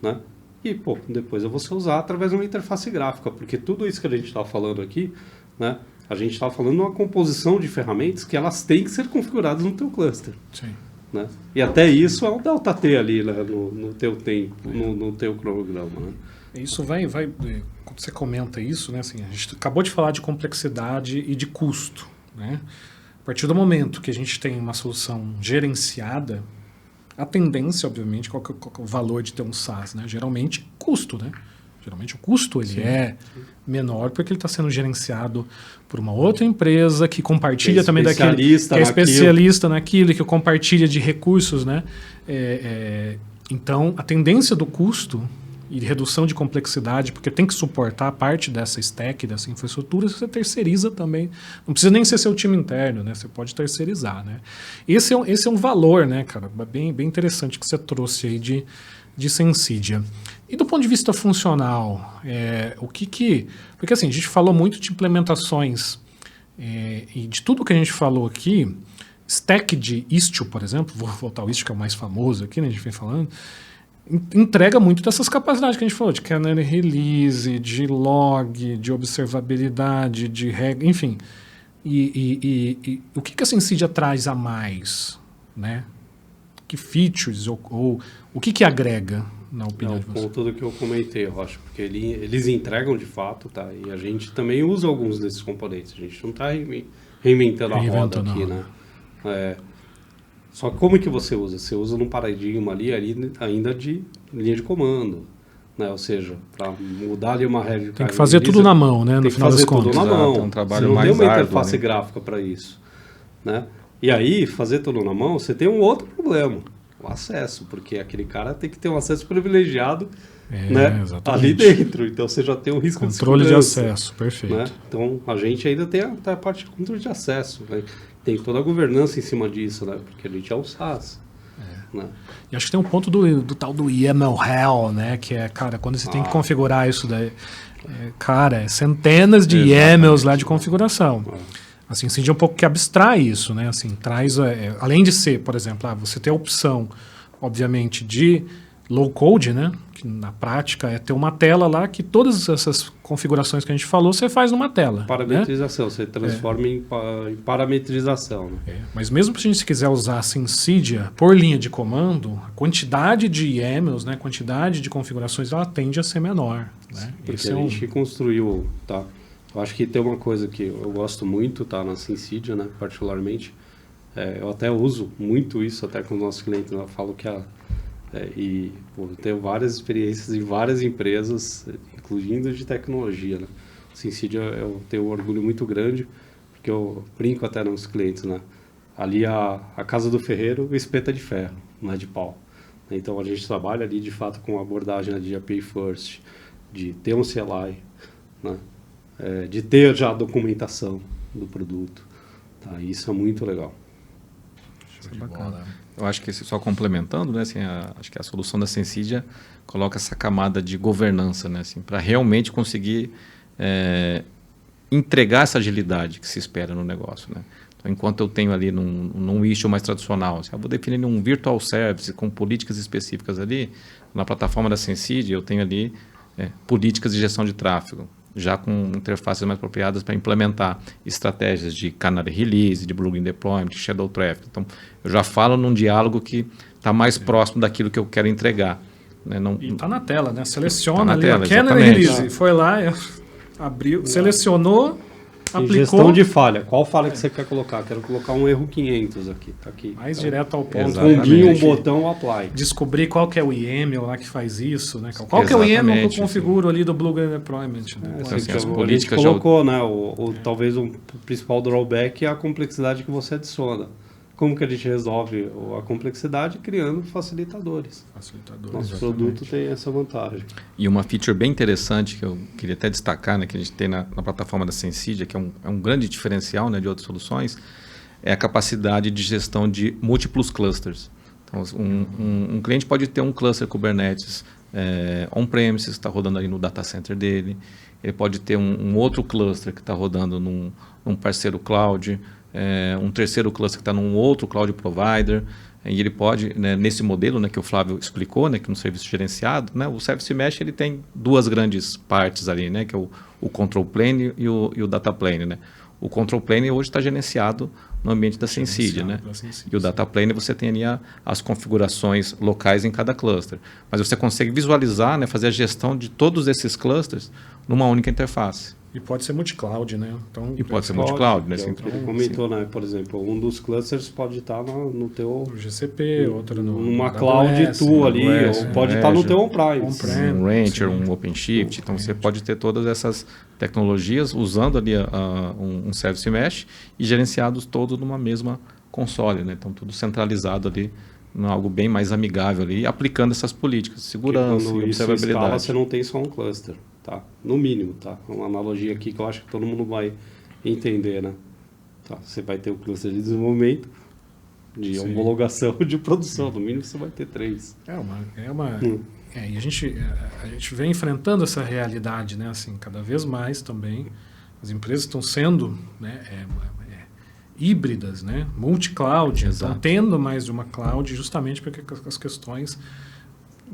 Né? E, depois eu vou usar através de uma interface gráfica. Porque tudo isso que a gente está falando aqui, né? A gente está falando de uma composição de ferramentas que elas têm que ser configuradas no teu cluster. Sim. Né? E até isso é um delta T ali, né? no teu tempo, no teu cronograma. Né? Isso vai, quando você comenta isso, né, assim, a gente acabou de falar de complexidade e de custo, né? A partir do momento que a gente tem uma solução gerenciada, a tendência, obviamente, qual que é o valor de ter um SaaS, né? Geralmente, custo, né? Geralmente o custo ele é menor porque ele está sendo gerenciado por uma outra empresa que compartilha também daquilo, que é especialista naquilo, que compartilha de recursos, né? Então, a tendência do custo e de redução de complexidade, porque tem que suportar parte dessa stack, dessa infraestrutura, você terceiriza também. Não precisa nem ser seu time interno, né? Você pode terceirizar, né? Esse é um valor, né, cara, bem interessante que você trouxe aí de Sensidia. E do ponto de vista funcional, porque assim, a gente falou muito de implementações e de tudo que a gente falou aqui, stack de Istio, por exemplo, vou voltar ao Istio que é o mais famoso aqui, né, a gente vem falando, entrega muito dessas capacidades que a gente falou, de canary release, de log, de observabilidade, de regra, enfim. E o que a Sensidia traz a mais, né? Que features ou o que agrega, na opinião de vocês? Com tudo que eu comentei, Rocha, porque eles entregam de fato, tá? E a gente também usa alguns desses componentes. A gente não está reinventando a roda aqui, né? Só que como que você usa? Você usa num paradigma ali ainda de linha de comando, né? Ou seja, para mudar ali uma regra... Tem que fazer tudo na mão, né? No final das contas. Tem que fazer tudo na mão. É um trabalho você não mais tem uma árduo, interface né? gráfica para isso, né? E aí, fazer tudo na mão, você tem um outro problema. O acesso, porque aquele cara tem que ter um acesso privilegiado, né, ali dentro. Então você já tem um risco controle de acesso, perfeito. Né? Então a gente ainda tem a parte de controle de acesso, né? Tem toda a governança em cima disso, né? Porque a gente é um SaaS. Né? E acho que tem um ponto do tal do YAML hell, né? Que é, cara, quando você tem que configurar isso daí, centenas de YAMLs lá de configuração. Assim, Sensidia um pouco que abstrai isso, né? Assim, traz, além de ser, por exemplo, você ter a opção, obviamente, de low code, né? Que na prática é ter uma tela lá que todas essas configurações que a gente falou, você faz numa tela. Parametrização, né? Você transforma em parametrização. Né? Mas mesmo se a gente quiser usar a Sensidia por linha de comando, a quantidade de YAMLs, né? A quantidade de configurações, ela tende a ser menor. Né? Porque a gente construiu, tá? Eu acho que tem uma coisa que eu gosto muito, tá, na Sensidia, né, particularmente, eu até uso muito isso até com os nossos clientes, né, eu falo que eu tenho várias experiências em várias empresas, incluindo de tecnologia, né. Sensidia eu tenho um orgulho muito grande, porque eu brinco até nos clientes, né, ali a casa do ferreiro, o espeto é de ferro, não é de pau. Então a gente trabalha ali de fato com a abordagem de API First, de ter um CLI, né? De ter já a documentação do produto. Tá? Isso é muito legal. Isso é bacana. Eu acho que só complementando, né, assim, acho que a solução da Sensidia coloca essa camada de governança, né, assim, para realmente conseguir entregar essa agilidade que se espera no negócio, né? Enquanto eu tenho ali num issue mais tradicional, assim, eu vou definir um virtual service com políticas específicas ali, na plataforma da Sensidia eu tenho ali políticas de gestão de tráfego, já com interfaces mais apropriadas para implementar estratégias de canary release, de plugin deployment, de shadow traffic. Então, eu já falo num diálogo que está mais próximo daquilo que eu quero entregar. Né? E está na tela, né? Seleciona tá na ali tela, a canary exatamente. release, foi lá, abriu, selecionou, E aplicou. gestão de falha. Qual falha que você quer colocar? Quero colocar um erro 500 aqui. Tá aqui. Mais então, direto ao ponto. exatamente. combinha um botão apply. Descobrir qual que é o YAML lá que faz isso, né? Qual que é o YAML que eu Exatamente, configuro ali do plugin deployment. Né? Então, assim, as a políticas gente já- colocou, né, talvez o principal drawback é a complexidade que você adiciona. Como que a gente resolve a complexidade? Criando facilitadores. Facilitador, Nosso exatamente. produto tem essa vantagem. E uma feature bem interessante que eu queria até destacar, né, que a gente tem na plataforma da Sensidia, que é um grande diferencial, né, de outras soluções, é a capacidade de gestão de múltiplos clusters. Então, um cliente pode ter um cluster Kubernetes on-premises, está rodando ali no data center dele. Ele pode ter um outro cluster que está rodando num parceiro cloud, um terceiro cluster que está num outro cloud provider. E ele pode, né, nesse modelo, né, que o Flávio explicou, né, que no serviço gerenciado, né, o Service Mesh ele tem duas grandes partes ali, né, que é o Control Plane e o Data Plane. Né? O Control Plane hoje está gerenciado no ambiente da Sensidia, né? E o Data Plane você tem ali as configurações locais em cada cluster. Mas você consegue visualizar, né, fazer a gestão de todos esses clusters numa única interface. E pode ser multi-cloud, né? Então, E pode ser multi-cloud, né? Que é o que ele comentou, né? Por exemplo, um dos clusters pode estar no teu... no GCP, outro numa no cloud AWS, tu ali, AWS, ou pode estar no Azure, teu on-prime. on-prem. Um Rancher, sim. um OpenShift. Então, você pode ter todas essas tecnologias usando ali um Service Mesh e gerenciados todos numa mesma console, né? Então, tudo centralizado ali, em algo bem mais amigável ali, aplicando essas políticas de segurança Quando e isso instala, observabilidade. você não tem só um cluster, tá? No mínimo, tá? Uma analogia aqui que eu acho que todo mundo vai entender, né? Tá? Você vai ter o cluster de desenvolvimento, de Sim. homologação de produção. No mínimo você vai ter 3. E a gente vem enfrentando essa realidade, né? Assim, cada vez mais também as empresas estão sendo, né, híbridas, né? Multi-cloud, estão Exato. tendo mais de uma cloud justamente porque as questões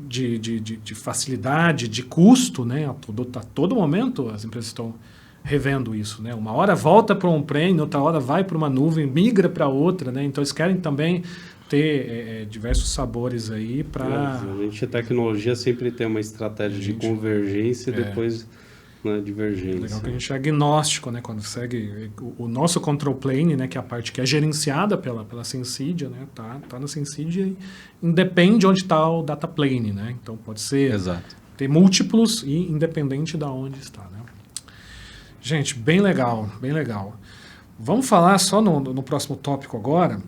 de facilidade, de custo, né? A todo momento as empresas estão revendo isso, né? Uma hora volta para um on-prem, outra hora vai para uma nuvem, migra para outra, né? Então eles querem também ter diversos sabores aí para... A gente, a tecnologia sempre tem uma estratégia de convergência e depois, né, divergência. Legal que a gente é agnóstico, né? Quando segue o nosso control plane, né? Que é a parte que é gerenciada pela Sensidia, né? Tá na Sensidia e independe onde está o data plane, né? Então pode ser Exato. ter múltiplos e independente de onde está, né? Gente, bem legal, bem legal. Vamos falar só no próximo tópico agora.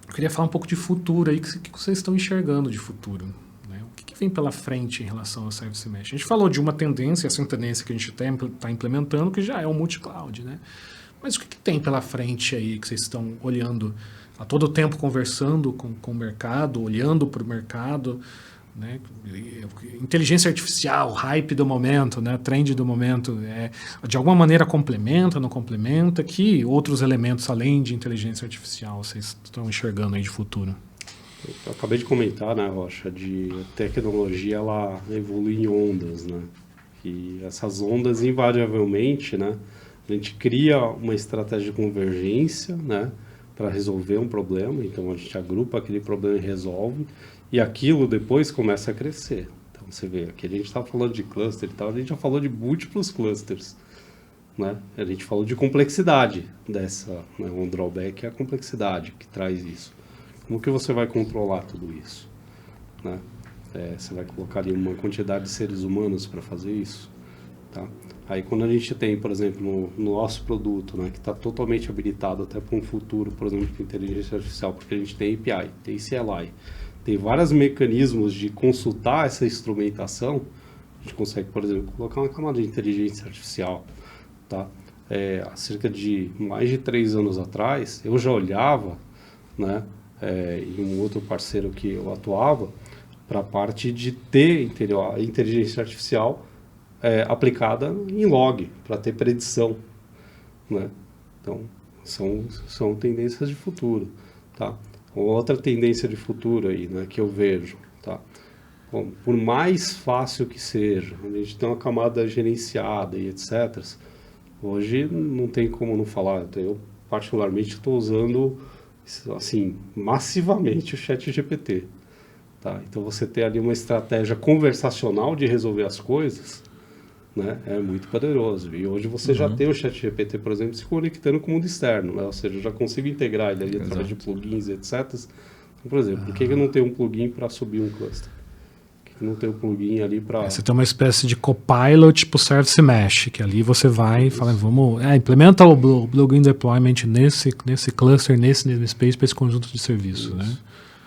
Eu queria falar um pouco de futuro aí, o que vocês estão enxergando de futuro, né? O que vem pela frente em relação ao Service Mesh? A gente falou de uma tendência, essa tendência que a gente está implementando, que já é o multi-cloud, né? Mas o que tem pela frente aí que vocês estão olhando a todo tempo, conversando com o mercado, olhando para o mercado, né? Inteligência artificial, hype do momento, né? Trend do momento, de alguma maneira complementa, não complementa? Que outros elementos além de inteligência artificial vocês estão enxergando aí de futuro? Eu acabei de comentar, né, Rocha, de tecnologia, ela evolui em ondas, né? E essas ondas, invariavelmente, né, a gente cria uma estratégia de convergência, né, para resolver um problema. Então a gente agrupa aquele problema e resolve, e aquilo depois começa a crescer. Então você vê, aqui a gente estava falando de cluster e tal, a gente já falou de múltiplos clusters, né? A gente falou de complexidade dessa, né? Um drawback é a complexidade que traz isso. Como que você vai controlar tudo isso, né? Você vai colocar ali uma quantidade de seres humanos para fazer isso, tá? Aí quando a gente tem, por exemplo, no nosso produto, né, que está totalmente habilitado até para um futuro, por exemplo, de inteligência artificial, porque a gente tem API, tem CLI, tem vários mecanismos de consultar essa instrumentação, a gente consegue, por exemplo, colocar uma camada de inteligência artificial, tá? Há cerca de mais de 3 anos atrás, eu já olhava, né, e um outro parceiro que eu atuava, para a parte de ter a inteligência artificial aplicada em log, para ter predição, né? Então, são tendências de futuro, tá? Outra tendência de futuro aí, né, que eu vejo, tá? Bom, por mais fácil que seja, a gente tem uma camada gerenciada e etc., hoje não tem como não falar. Eu particularmente estou usando, assim, massivamente o ChatGPT. Tá? Então, você ter ali uma estratégia conversacional de resolver as coisas, né, é muito poderoso. E hoje você já tem o ChatGPT, por exemplo, se conectando com o mundo externo, né? Ou seja, eu já consigo integrar ele ali através de plugins, etc. Então, por exemplo, por que eu não tenho um plugin para subir um cluster? Por que eu não tenho um plugin ali para... Você tem uma espécie de copilot para o Service Mesh, que ali você vai e fala, vamos, implementa o plugin deployment nesse cluster, nesse namespace, para esse conjunto de serviços, né?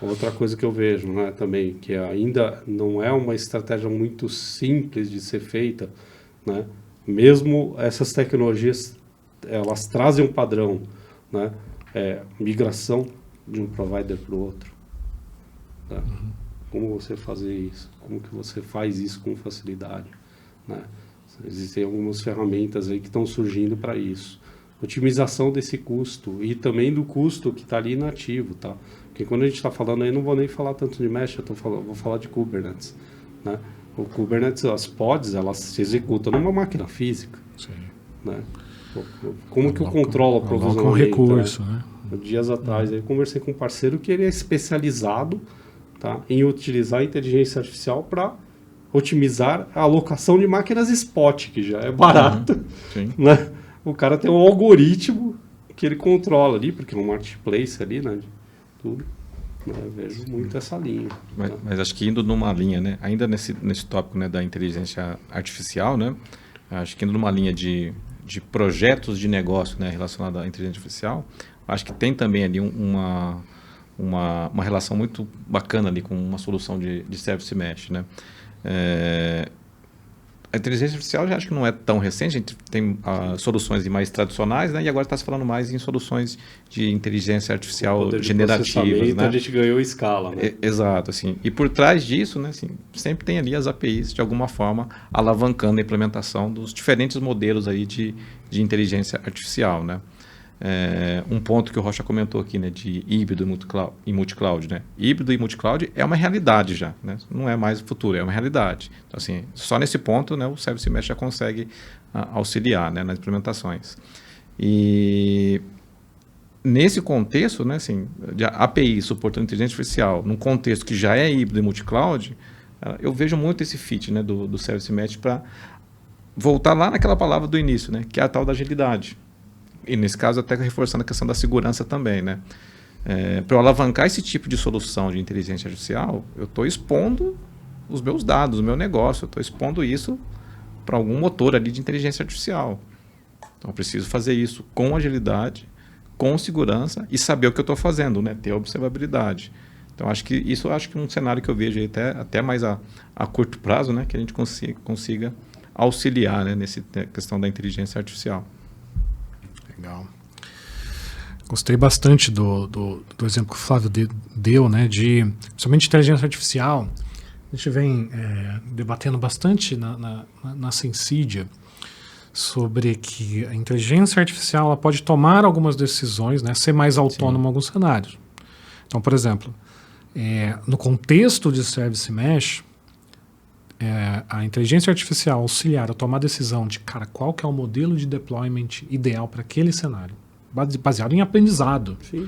Outra coisa que eu vejo, né, também, que ainda não é uma estratégia muito simples de ser feita, né? Mesmo essas tecnologias, elas trazem um padrão, né? Migração de um provider para o outro. Tá? Como você fazer isso? Como que você faz isso com facilidade? Né? Existem algumas ferramentas aí que estão surgindo para isso. Otimização desse custo e também do custo que está ali inativo, tá? Porque quando a gente está falando aí, não vou nem falar tanto de mesh, vou falar de Kubernetes, né? O Kubernetes, as pods, elas se executam numa máquina física. Sim. Né? Como que eu controlo o provisionamento? Um recurso, né? Dias atrás, eu conversei com um parceiro que ele é especializado, tá, em utilizar a inteligência artificial para otimizar a alocação de máquinas spot, que já é barato. Né? O cara tem um algoritmo que ele controla ali, porque é um marketplace ali, né? Tudo. Eu vejo muito essa linha. Mas acho que indo numa linha, né? Ainda nesse tópico, né, da inteligência artificial, né? Acho que indo numa linha de projetos de negócio, né, relacionado à inteligência artificial, acho que tem também ali uma relação muito bacana ali com uma solução de Service Mesh, né? A inteligência artificial já acho que não é tão recente, a gente tem soluções mais tradicionais, né? E agora está se falando mais em soluções de inteligência artificial generativas, né? A gente ganhou escala, né? Exato, assim. E por trás disso, né, assim, sempre tem ali as APIs, de alguma forma, alavancando a implementação dos diferentes modelos aí de inteligência artificial, né? Um ponto que o Rocha comentou aqui, né, de híbrido e multi-cloud, né? Híbrido e multi-cloud é uma realidade já, né? Não é mais o futuro, é uma realidade. Então, assim, só nesse ponto, né, o Service Mesh já consegue auxiliar, né, nas implementações. E nesse contexto, né, assim, de API suportando inteligência artificial, num contexto que já é híbrido e multi-cloud, eu vejo muito esse fit, né, do Service Mesh para voltar lá naquela palavra do início, né, que é a tal da agilidade. E nesse caso até reforçando a questão da segurança também, né? Para eu alavancar esse tipo de solução de inteligência artificial, eu estou expondo os meus dados, o meu negócio, eu estou expondo isso para algum motor ali de inteligência artificial. Então eu preciso fazer isso com agilidade, com segurança e saber o que eu estou fazendo, né? Ter observabilidade. Então acho que é um cenário que eu vejo aí até mais a curto prazo, né? Que a gente consiga auxiliar, né, nessa questão da inteligência artificial. Legal. Gostei bastante do exemplo que o Flávio deu, né, principalmente inteligência artificial. A gente vem debatendo bastante na Sensidia sobre que a inteligência artificial ela pode tomar algumas decisões, né, ser mais autônoma em alguns cenários. Então, por exemplo, no contexto de Service Mesh, a inteligência artificial auxiliar a tomar a decisão de, qual que é o modelo de deployment ideal para aquele cenário, baseado em aprendizado. Sim.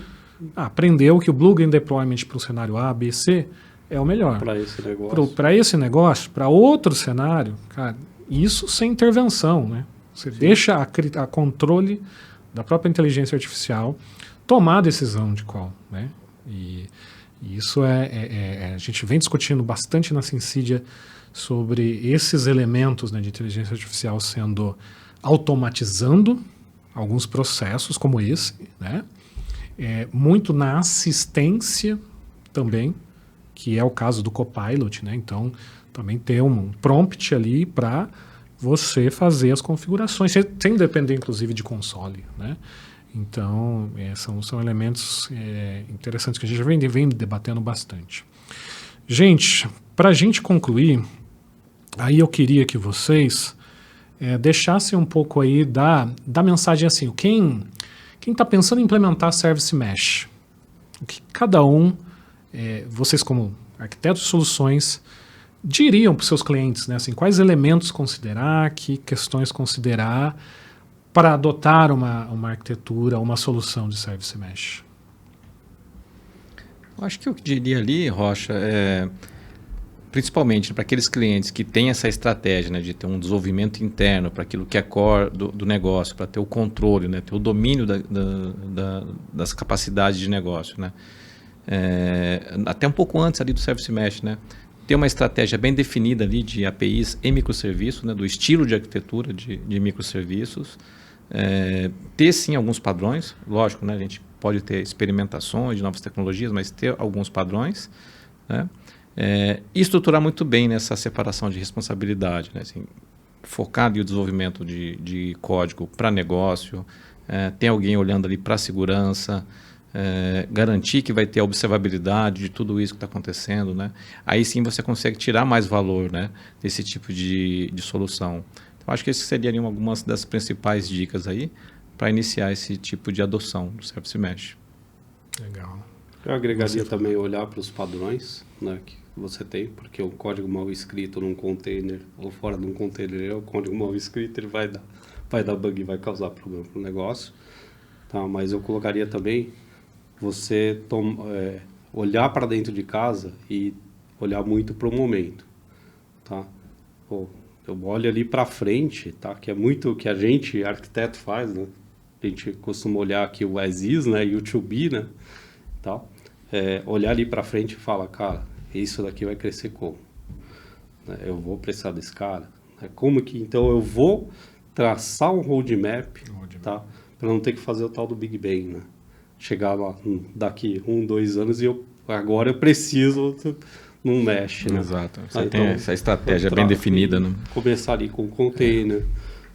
Aprendeu que o plugin deployment para o cenário A, B, C é o melhor. Para esse negócio. Para esse negócio, para outro cenário, isso sem intervenção, né? Você deixa a controle da própria inteligência artificial tomar a decisão de qual, né? E isso a gente vem discutindo bastante na Syncidia sobre esses elementos, né, de inteligência artificial sendo automatizando alguns processos como esse, né? Muito na assistência também, que é o caso do Copilot, né? Então, também ter um prompt ali para você fazer as configurações, sem depender, inclusive, de console, né? Então, são elementos interessantes que a gente vem debatendo bastante. Gente, para a gente concluir, aí eu queria que vocês deixassem um pouco aí da mensagem assim, quem está pensando em implementar Service Mesh, o que cada um, vocês como arquitetos de soluções, diriam para os seus clientes, né? Assim, quais elementos considerar, que questões considerar para adotar uma arquitetura, uma solução de Service Mesh? Eu acho que eu diria ali, Rocha, principalmente para aqueles clientes que têm essa estratégia, né, de ter um desenvolvimento interno para aquilo que é core do negócio, para ter o controle, né, ter o domínio das capacidades de negócio, né? Até um pouco antes ali do Service Mesh, né? Ter uma estratégia bem definida ali de APIs e microserviços, né, do estilo de arquitetura de microserviços. Ter sim alguns padrões, lógico, né, a gente pode ter experimentações de novas tecnologias, mas ter alguns padrões, né? E estruturar muito bem nessa separação de responsabilidade, né? Assim, focar no desenvolvimento de código para negócio, tem alguém olhando ali para a segurança, garantir que vai ter a observabilidade de tudo isso que está acontecendo, né? Aí sim você consegue tirar mais valor, né, desse tipo de solução. Então, acho que essas seriam algumas das principais dicas aí para iniciar esse tipo de adoção do Service Mesh. Legal. Eu agregaria também olhar para os padrões, né, que você tem, porque o código mal escrito num container ou fora de um container, o código mal escrito ele vai dar bug e vai causar problema para o negócio. Tá? Mas eu colocaria também você olhar para dentro de casa e olhar muito para o momento, tá? Eu olho ali para frente, tá? Que é muito o que a gente, arquiteto, faz, né? A gente costuma olhar aqui o as is, né? E o to be, né? Tá? Olhar ali para frente e falar, cara, isso daqui vai crescer como? Eu vou precisar desse cara? Como que, então, eu vou traçar um roadmap, tá? Para não ter que fazer o tal do Big Bang, né? Chegar lá daqui 1-2 anos e agora eu preciso num mesh, né? Exato. Você tem essa estratégia bem definida, né? Começar ali com container,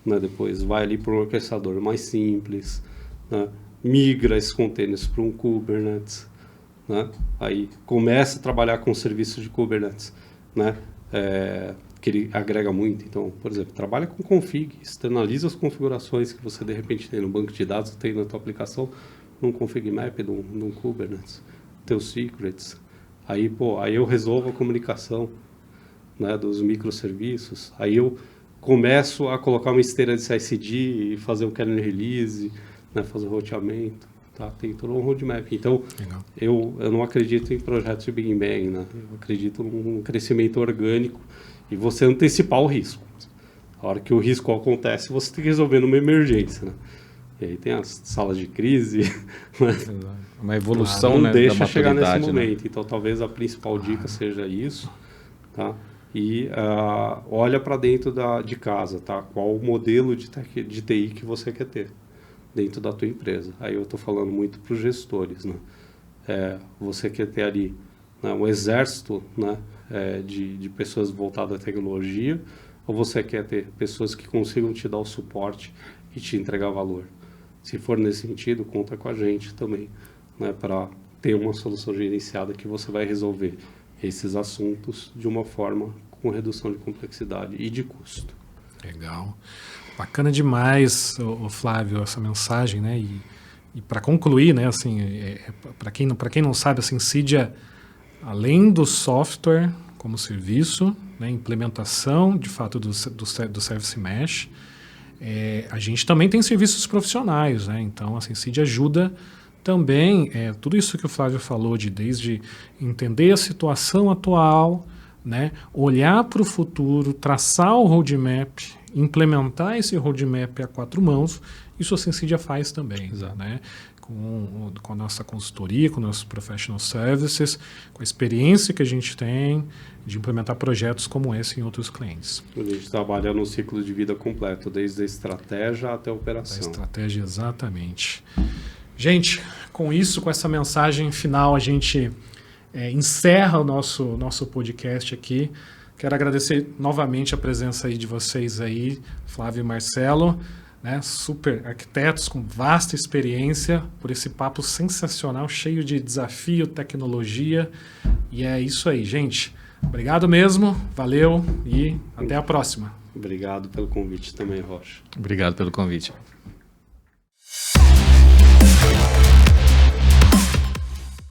né? Depois vai ali para um orquestrador mais simples, né? Migra esses containers para um Kubernetes, né? Aí começa a trabalhar com serviços de Kubernetes, né? Que ele agrega muito. Então, por exemplo, trabalha com config, externaliza as configurações que você de repente tem no banco de dados, tem na tua aplicação, num config map, num Kubernetes, teus secrets. Aí eu resolvo a comunicação, né, dos microserviços. Aí eu começo a colocar uma esteira de CI/CD e fazer um kernel release, né, fazer o roteamento. Tá? Tem todo um roadmap. Então, eu não acredito em projetos de Big Bang, né? Eu acredito num crescimento orgânico e você antecipar o risco. A hora que o risco acontece, você tem que resolver numa emergência, né? E aí tem as salas de crise. Né? Uma evolução, não né, deixa da chegar nesse maturidade, momento. né? Então, talvez a principal dica seja isso. Tá? E olha para dentro de casa. Tá? Qual o modelo de TI que você quer ter dentro da tua empresa. Aí eu estou falando muito para os gestores. Né? Você quer ter ali, né, um exército, né, de pessoas voltadas à tecnologia, ou você quer ter pessoas que consigam te dar o suporte e te entregar valor? Se for nesse sentido, conta com a gente também, né, para ter uma solução gerenciada que você vai resolver esses assuntos de uma forma com redução de complexidade e de custo. Legal. Bacana demais, o Flávio, essa mensagem, né? E para concluir, né, assim, para quem não sabe, a Syncidia, além do software como serviço, né, implementação, de fato, do Service Mesh, a gente também tem serviços profissionais, né? Então, a Syncidia ajuda também, tudo isso que o Flávio falou, desde entender a situação atual, né, olhar para o futuro, traçar o roadmap implementar esse roadmap a 4 mãos, isso a Sensidia faz também. Exato. Né? Com a nossa consultoria, com nossos professional services, com a experiência que a gente tem de implementar projetos como esse em outros clientes. A gente trabalha no ciclo de vida completo, desde a estratégia até a A operação. estratégia, exatamente. Gente, com isso, com essa mensagem final, a gente encerra o nosso podcast aqui. Quero agradecer novamente a presença aí de vocês aí, Flávio e Marcelo, né, super arquitetos com vasta experiência, por esse papo sensacional, cheio de desafio, tecnologia. E é isso aí, gente. Obrigado mesmo, valeu e até a próxima. Obrigado pelo convite também, Rocha. Obrigado pelo convite.